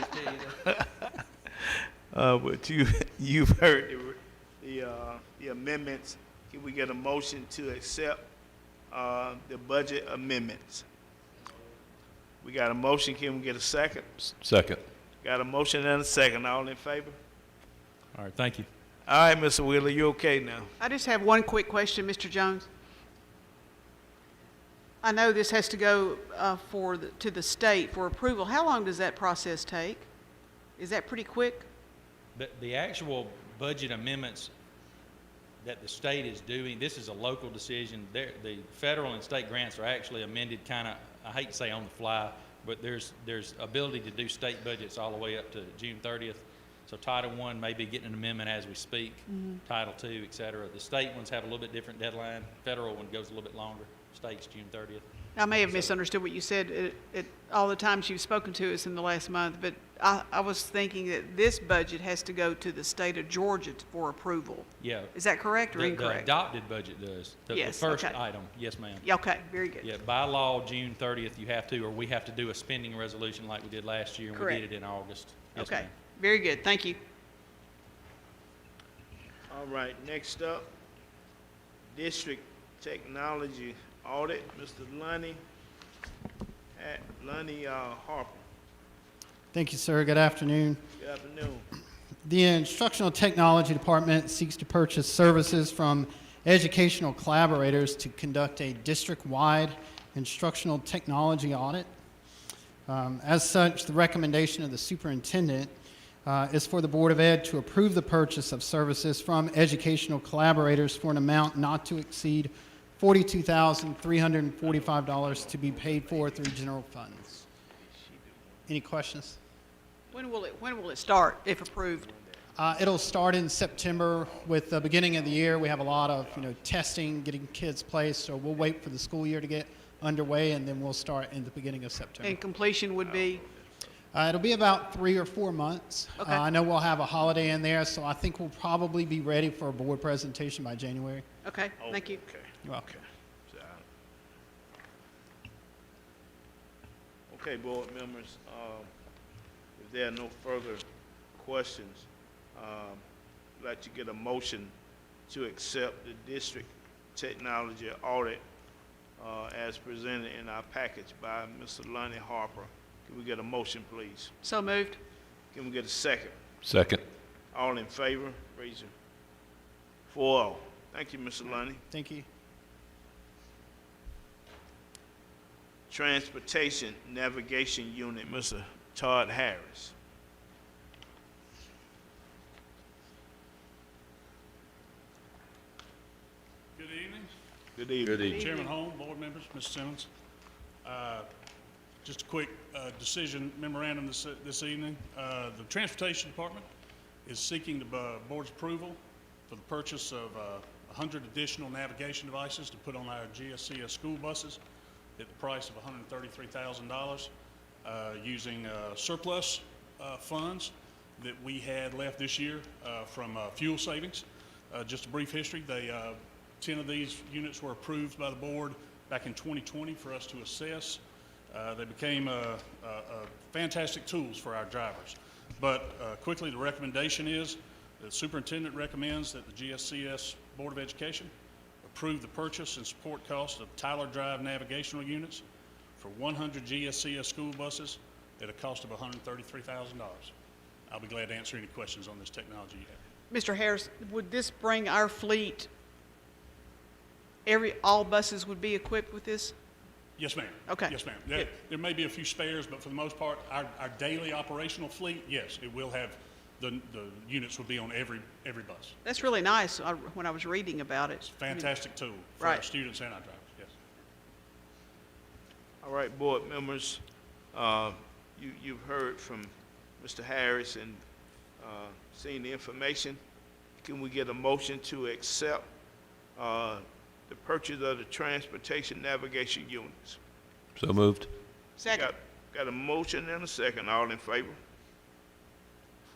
But you've heard the amendments. Can we get a motion to accept the budget amendments? We got a motion. Can we get a second? Second. Got a motion and a second. All in favor? All right, thank you. All right, Mr. Wheeler, you okay now? I just have one quick question, Mr. Jones. I know this has to go to the state for approval. How long does that process take? Is that pretty quick? The actual budget amendments that the state is doing, this is a local decision. The federal and state grants are actually amended kind of, I hate to say on the fly, but there's ability to do state budgets all the way up to June 30th. So Title I may be getting an amendment as we speak, Title II, et cetera. The state ones have a little bit different deadline. Federal one goes a little bit longer. State's June 30th. I may have misunderstood what you said all the times you've spoken to us in the last month, but I was thinking that this budget has to go to the state of Georgia for approval. Yeah. Is that correct or The incorrect? adopted budget does. Yes, The first okay. item, yes, ma'am. Yeah, okay, very good. Yeah, by law, June 30th, you have to, or we have to do a spending resolution like we did last year, and we Correct. did it in August. Yes, Okay, ma'am. very good, thank you. All right, next up, District Technology Audit, Mr. Lonnie Harper. Thank you, sir. Good afternoon. Good afternoon. The Instructional Technology Department seeks to purchase services from educational collaborators to conduct a district-wide instructional technology audit. As such, the recommendation of the superintendent is for the Board of Ed to approve the purchase of services from educational collaborators for an amount not to exceed $42,345 to be paid for through general funds. Any questions? When will it start, if approved? It'll start in September. With the beginning of the year, we have a lot of testing, getting kids placed, so we'll wait for the school year to get underway, and then we'll start in the beginning of September. And completion would be? It'll be about 3 or 4 months. Okay. I know we'll have a holiday in there, so I think we'll probably be ready for a board presentation by January. Okay, thank you. Okay. You're welcome. Okay, board members, if there are no further questions, I'd like to get a motion to accept the district technology audit as presented in our package by Mr. Lonnie Harper. Can we get a motion, please? So moved. Can we get a second? Second. All in favor, raise your 4-0. Thank you, Mr. Lonnie. Thank you. Transportation Navigation Unit, Mr. Todd Harris. Good evening. Good evening. Good evening. Chairman Holm, board members, Mr. Simmons. Just a quick decision memorandum this evening. The Transportation Department is seeking the board's approval for the purchase of 100 additional navigation devices to put on our GSCS school buses at the price of $133,000 using surplus funds that we had left this year from fuel savings. Just a brief history, 10 of these units were approved by the board back in 2020 for us to assess. They became fantastic tools for our drivers. But quickly, the recommendation is the superintendent recommends that the GSCS Board of Education approve the purchase and support cost of Tyler Drive navigational units for 100 GSCS school buses at a cost of $133,000. I'll be glad to answer any questions on this technology you have. Mr. Harris, would this bring our fleet, all buses would be equipped with this? Yes, ma'am. Okay. Yes, ma'am. Good. There may be a few spares, but for the most part, our daily operational fleet, yes, it will have, the units will be on every bus. That's really nice when I was reading about it. It's a fantastic tool for our Right. students and our drivers, yes. All right, board members, you've heard from Mr. Harris and seen the information. Can we get a motion to accept the purchase of the transportation navigation units? So moved. Second. Got a motion and a second. All in favor?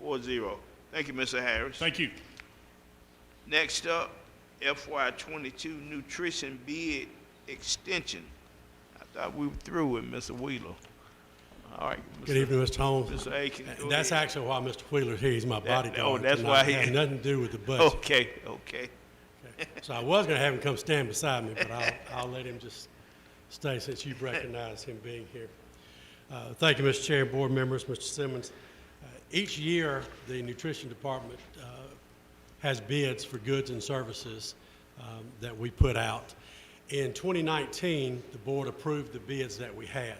4-0. Thank you, Mr. Harris. Thank you. Next up, FY22 nutrition bid extension. I thought we were through with Mr. Wheeler. All right. Good evening, Mr. Holmes. Mr. Aiken. go That's ahead. actually why Mr. Wheeler's here. He's my bodyguard. that's tonight. why It he- had nothing to do with the budget. Okay. Okay. So I was going to have him come stand beside me, but I'll let him just stay since you've recognized him being here. Thank you, Mr. Chair, board members, Mr. Simmons. Each year, the Nutrition Department has bids for goods and services that we put out. In 2019, the board approved the bids that we had.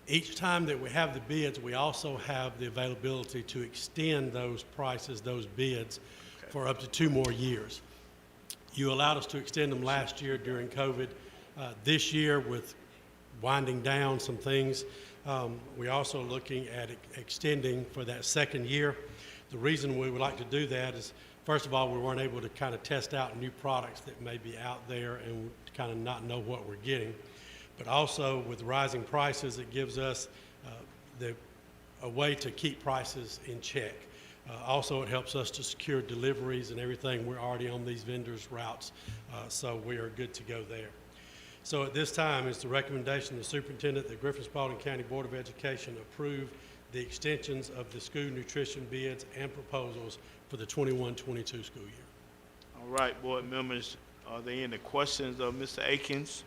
Each time that we have the bids, we also have the availability to extend those prices, those bids, for up to 2 more years. You allowed us to extend them last year during COVID. This year, with winding down some things, we're also looking at extending for that second year. The reason we would like to do that is, first of all, we weren't able to kind of test out new products that may be out there and kind of not know what we're getting. But also, with rising prices, it gives us a way to keep prices in check. Also, it helps us to secure deliveries and everything. We're already on these vendors' routes, so we are good to go there. So at this time, it's the recommendation of the superintendent that Griffin-Spalding County Board of Education approve the extensions of the school nutrition bids and proposals for the 21-22 school year. All right, board members, are there any questions of Mr. Akins?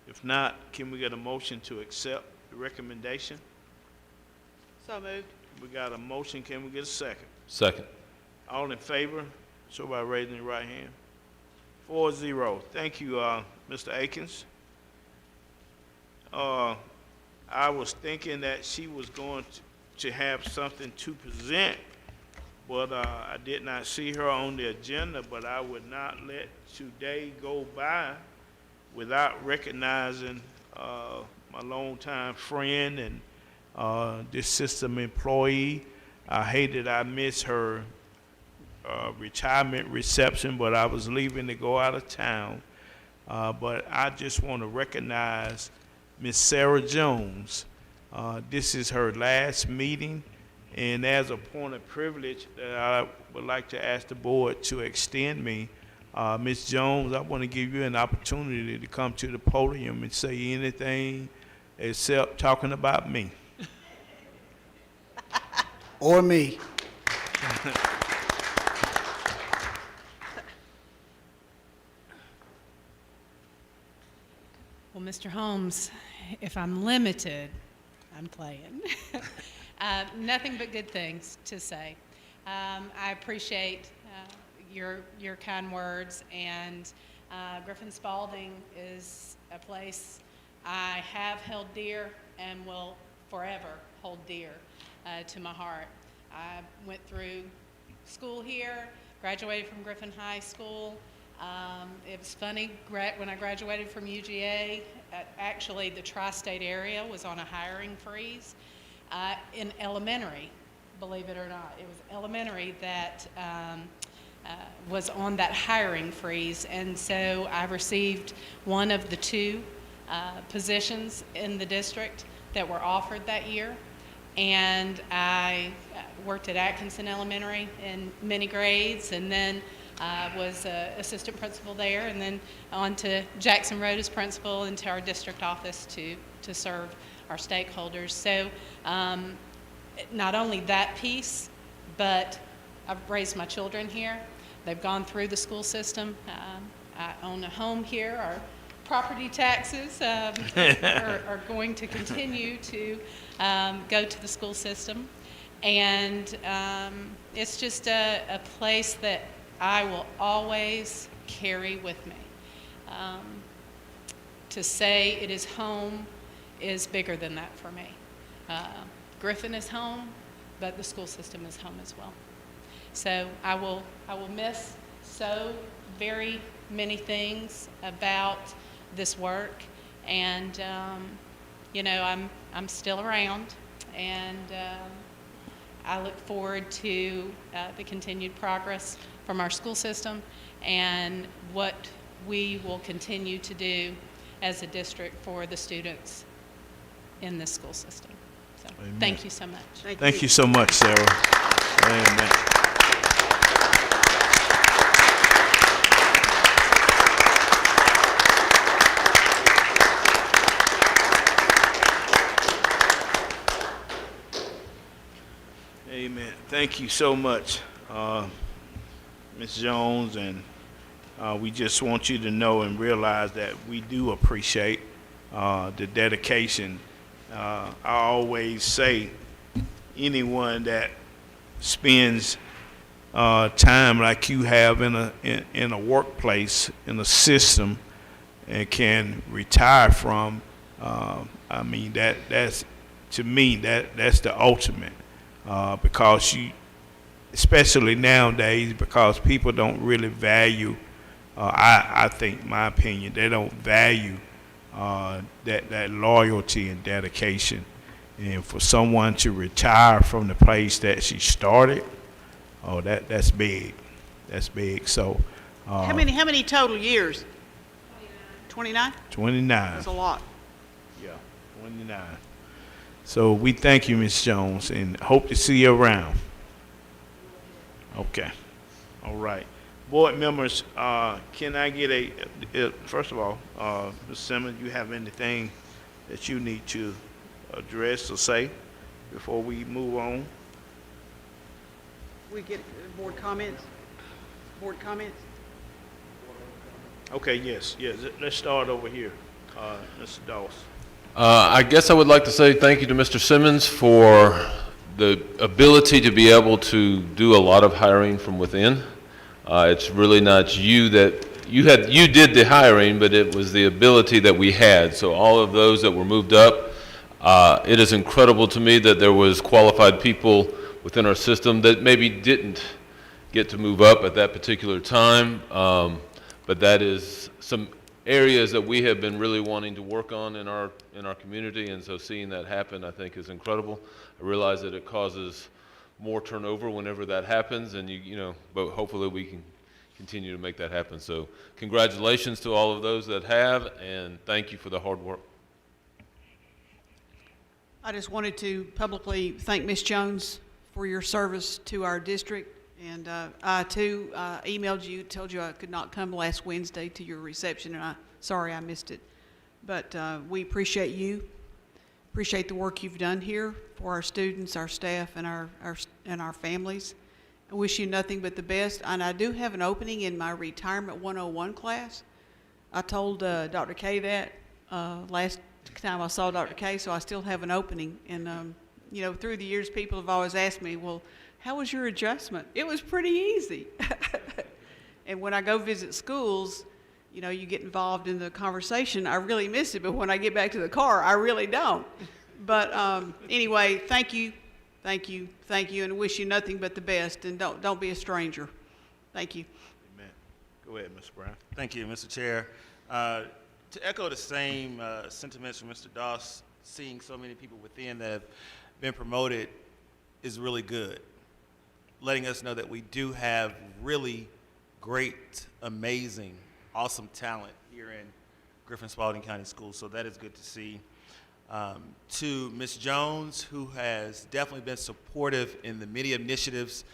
If not, can we get a motion to accept the recommendation? So moved. We got a motion. Can we get a second? Second. All in favor, show by raising your right hand. 4-0. Thank you, Mr. Akins. I was thinking that she was going to have something to present, but I did not see her on the agenda, but I would not let today go by without recognizing my longtime friend and this system employee. I hate that I missed her retirement reception, but I was leaving to go out of town. But I just want to recognize Miss Sarah Jones. This is her last meeting, and as a point of privilege that I would like to ask the board to extend me, Ms. Jones, I want to give you an opportunity to come to the podium and say anything except talking about me. Or me. Well, Mr. Holmes, if I'm limited, I'm playing. Nothing but good things to say. I appreciate your kind words, and Griffin-Spalding is a place I have held dear and will forever hold dear to my heart. I went through school here, graduated from Griffin High School. It was funny, when I graduated from UGA, actually the tri-state area was on a hiring freeze in elementary, believe it or not. It was elementary that was on that hiring freeze, and so I received one of the two positions in the district that were offered that year, and I worked at Atkinson Elementary in many grades, and then was assistant principal there, and then on to Jackson Road as principal, into our district office to serve our stakeholders. So not only that piece, but I've raised my children here. They've gone through the school system. I own a home here. Our property taxes are going to continue to go to the school system. And it's just a place that I will always carry with me. To say it is home is bigger than that for me. Griffin is home, but the school system is home as well. So I will miss so very many things about this work, and you know, I'm still around, and I look forward to the continued progress from our school system and what we will continue to do as a district for the students in this school system. So, thank you so much. Thank you so much, Sarah. Amen. Amen. Thank you so much, Ms. Jones, and we just want you to know and realize that we do appreciate the dedication. I always say anyone that spends time like you have in a workplace, in a system, and can retire from, I mean, that's to me, that's the ultimate. Because especially nowadays, because people don't really value, I think, my opinion, they don't value that loyalty and dedication. And for someone to retire from the place that she started, oh, that's big. That's big. So, How many total years? 29? 29. That's a lot. Yeah, 29. So we thank you, Ms. Jones, and hope to see you around. Okay. All right. Board members, can I get first of all, Ms. Simmons, you have anything that you need to address or say before we move on? We get board comments? Board comments? Okay, yes. Let's start over here, Mr. Dawes. I guess I would like to say thank you to Mr. Simmons for the ability to be able to do a lot of hiring from within. It's really not you that, you did the hiring, but it was the ability that we had. So all of those that were moved up, it is incredible to me that there was qualified people within our system that maybe didn't get to move up at that particular time. But that is some areas that we have been really wanting to work on in our community, and so seeing that happen, I think, is incredible. I realize that it causes more turnover whenever that happens, and but hopefully we can continue to make that happen. So congratulations to all of those that have, and thank you for the hard work. I just wanted to publicly thank Ms. Jones for your service to our district. And I, too, emailed you, told you I could not come last Wednesday to your reception, and sorry I missed it. But we appreciate you, appreciate the work you've done here for our students, our staff, and our families. I wish you nothing but the best. And I do have an opening in my Retirement 101 class. I told Dr. Kay that last time I saw Dr. Kay, so I still have an opening. And, through the years, people have always asked me, well, how was your adjustment? It was pretty easy. And when I go visit schools, you get involved in the conversation. I really miss it, but when I get back to the car, I really don't. But anyway, thank you, and wish you nothing but the best. And don't be a stranger. Thank you. Amen. Go ahead, Mr. Brown. Thank you, Mr. Chair. To echo the same sentiments from Mr. Doss, seeing so many people within that have been promoted is really good. Letting us know that we do have really great, amazing, awesome talent here in Griffin-Spalding County Schools, so that is good to see. To Ms. Jones, who has definitely been supportive in the many initiatives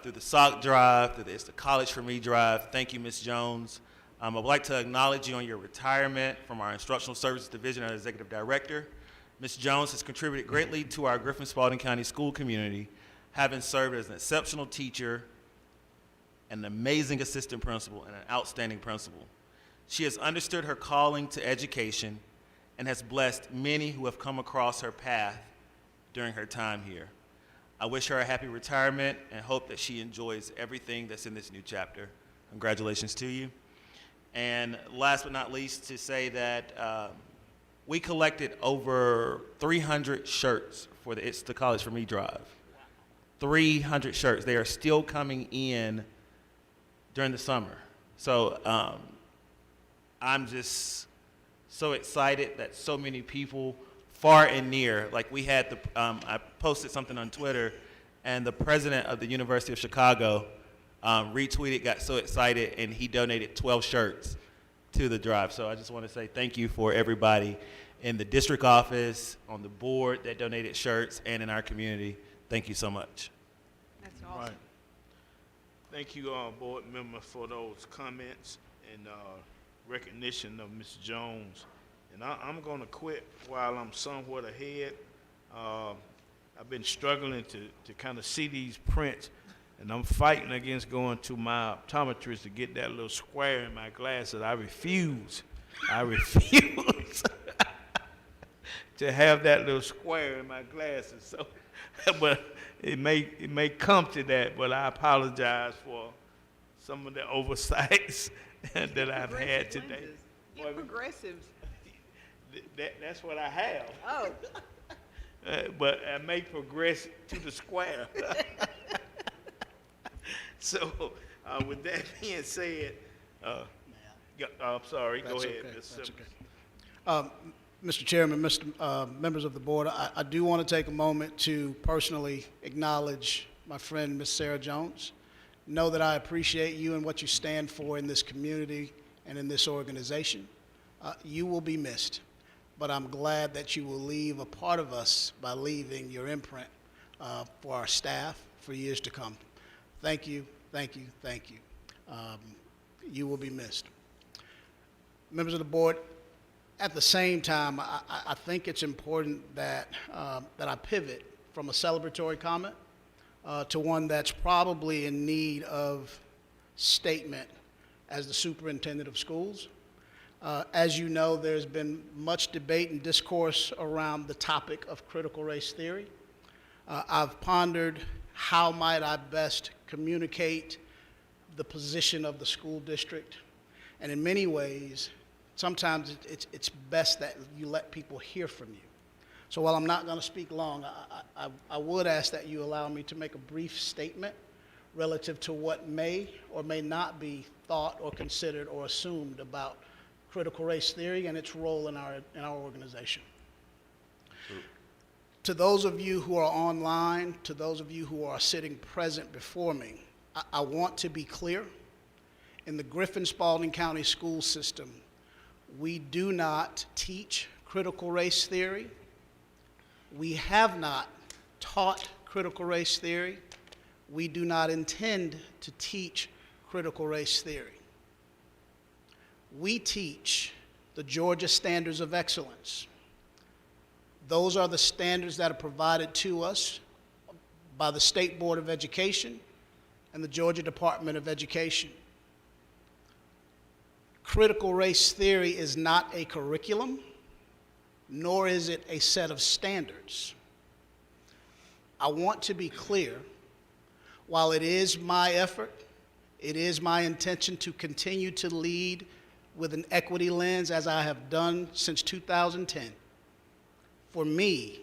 through the SOC drive, through the It's the College for Me drive. Thank you, Ms. Jones. I would like to acknowledge you on your retirement from our Instructional Services Division as Executive Director. Ms. Jones has contributed greatly to our Griffin-Spalding County school community, having served as an exceptional teacher, an amazing assistant principal, and an outstanding principal. She has understood her calling to education and has blessed many who have come across her path during her time here. I wish her a happy retirement and hope that she enjoys everything that's in this new chapter. Congratulations to you. And last but not least, to say that we collected over 300 shirts for the It's the College for Me drive. 300 shirts. They are still coming in during the summer. So I'm just so excited that so many people, far and near, like we had I posted something on Twitter, and the president of the University of Chicago retweeted, got so excited, and he donated 12 shirts to the drive. So I just want to say thank you for everybody in the district office, on the board that donated shirts, and in our community. Thank you so much. That's awesome. Right. Thank you, board member, for those comments and recognition of Ms. Jones. And I'm going to quit while I'm somewhat ahead. I've been struggling to kind of see these prints, and I'm fighting against going to my optometrist to get that little square in my glasses. I refuse to have that little square in my glasses. So, but it may come to that, but I apologize for some of the oversights that I've had today. Get progressives. That's what I have. Oh. But I may progress to the square. So, with that being said, I'm sorry. Go ahead, Okay. Mr. That's Simmons. okay. Mr. Chairman, members of the board, I do want to take a moment to personally acknowledge my friend, Ms. Sarah Jones. Know that I appreciate you and what you stand for in this community and in this organization. You will be missed, but I'm glad that you will leave a part of us by leaving your imprint for our staff for years to come. Thank you, thank you, thank you. You will be missed. Members of the board, at the same time, I think it's important that I pivot from a celebratory comment to one that's probably in need of statement as the superintendent of schools. As you know, there's been much debate and discourse around the topic of critical race theory. I've pondered how might I best communicate the position of the school district. And in many ways, sometimes it's best that you let people hear from you. So while I'm not going to speak long, I would ask that you allow me to make a brief statement relative to what may or may not be thought or considered or assumed about critical race theory and its role in our organization. To those of you who are online, to those of you who are sitting present before me, I want to be clear. In the Griffin-Spalding County school system, we do not teach critical race theory. We have not taught critical race theory. We do not intend to teach critical race theory. We teach the Georgia Standards of Excellence. Those are the standards that are provided to us by the State Board of Education and the Georgia Department of Education. Critical race theory is not a curriculum, nor is it a set of standards. I want to be clear, while it is my effort, it is my intention to continue to lead with an equity lens as I have done since 2010. For me,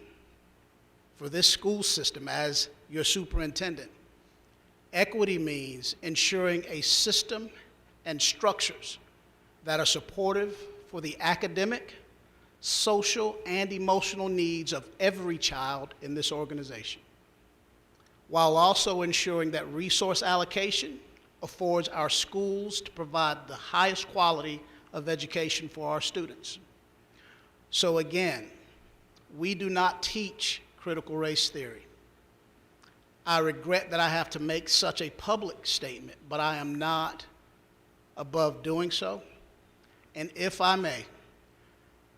for this school system as your superintendent, equity means ensuring a system and structures that are supportive for the academic, social, and emotional needs of every child in this organization, while also ensuring that resource allocation affords our schools to provide the highest quality of education for our students. So again, we do not teach critical race theory. I regret that I have to make such a public statement, but I am not above doing so. And if I may,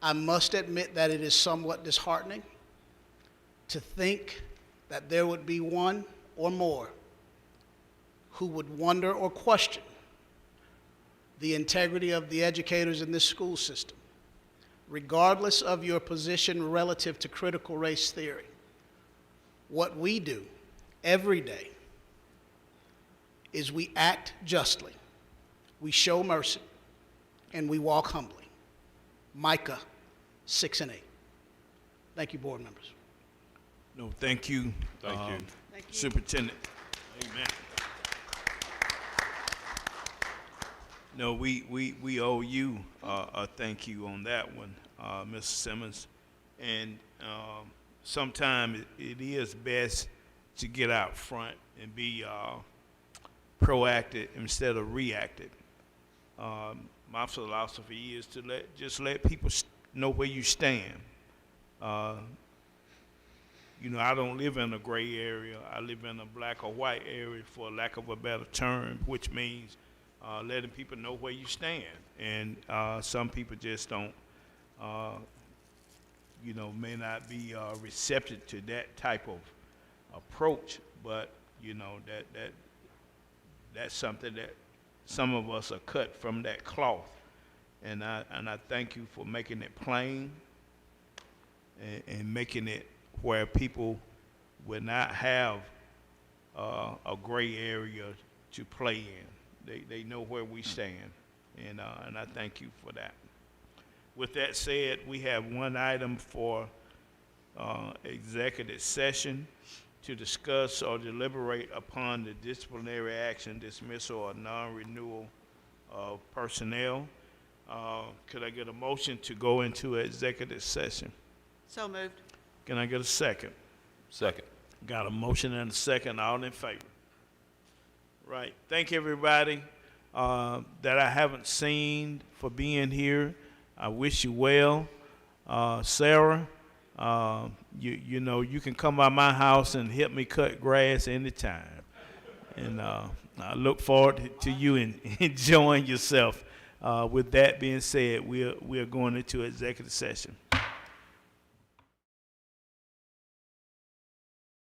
I must admit that it is somewhat disheartening to think that there would be one or more who would wonder or question the integrity of the educators in this school system, regardless of your position relative to critical race theory. What we do every day is we act justly, we show mercy, and we walk humbly. Micah 6 and 8. Thank you, board members. No, thank you. Thank you. Thank you. Superintendent. Amen. No, we owe you a thank you on that one, Mr. Simmons. And sometimes it is best to get out front and be proactive instead of reactive. My philosophy is to just let people know where you stand. You know, I don't live in a gray area. I live in a black or white area, for lack of a better term, which means letting people know where you stand. And some people just don't, you know, may not be receptive to that type of approach. But you know, that's something that some of us are cut from that cloth. And I thank you for making it plain and making it where people will not have a gray area to play in. They know where we stand, and I thank you for that. With that said, we have one item for executive session to discuss or deliberate upon the disciplinary action, dismissal, or non-renewal of personnel. Could I get a motion to go into executive session? So moved. Can I get a second? Second. Got a motion and a second, all in favor? Right. Thank everybody that I haven't seen for being here. I wish you well. Sarah, you know, you can come by my house and help me cut grass anytime. And I look forward to you enjoying yourself. With that being said, we are going into executive session.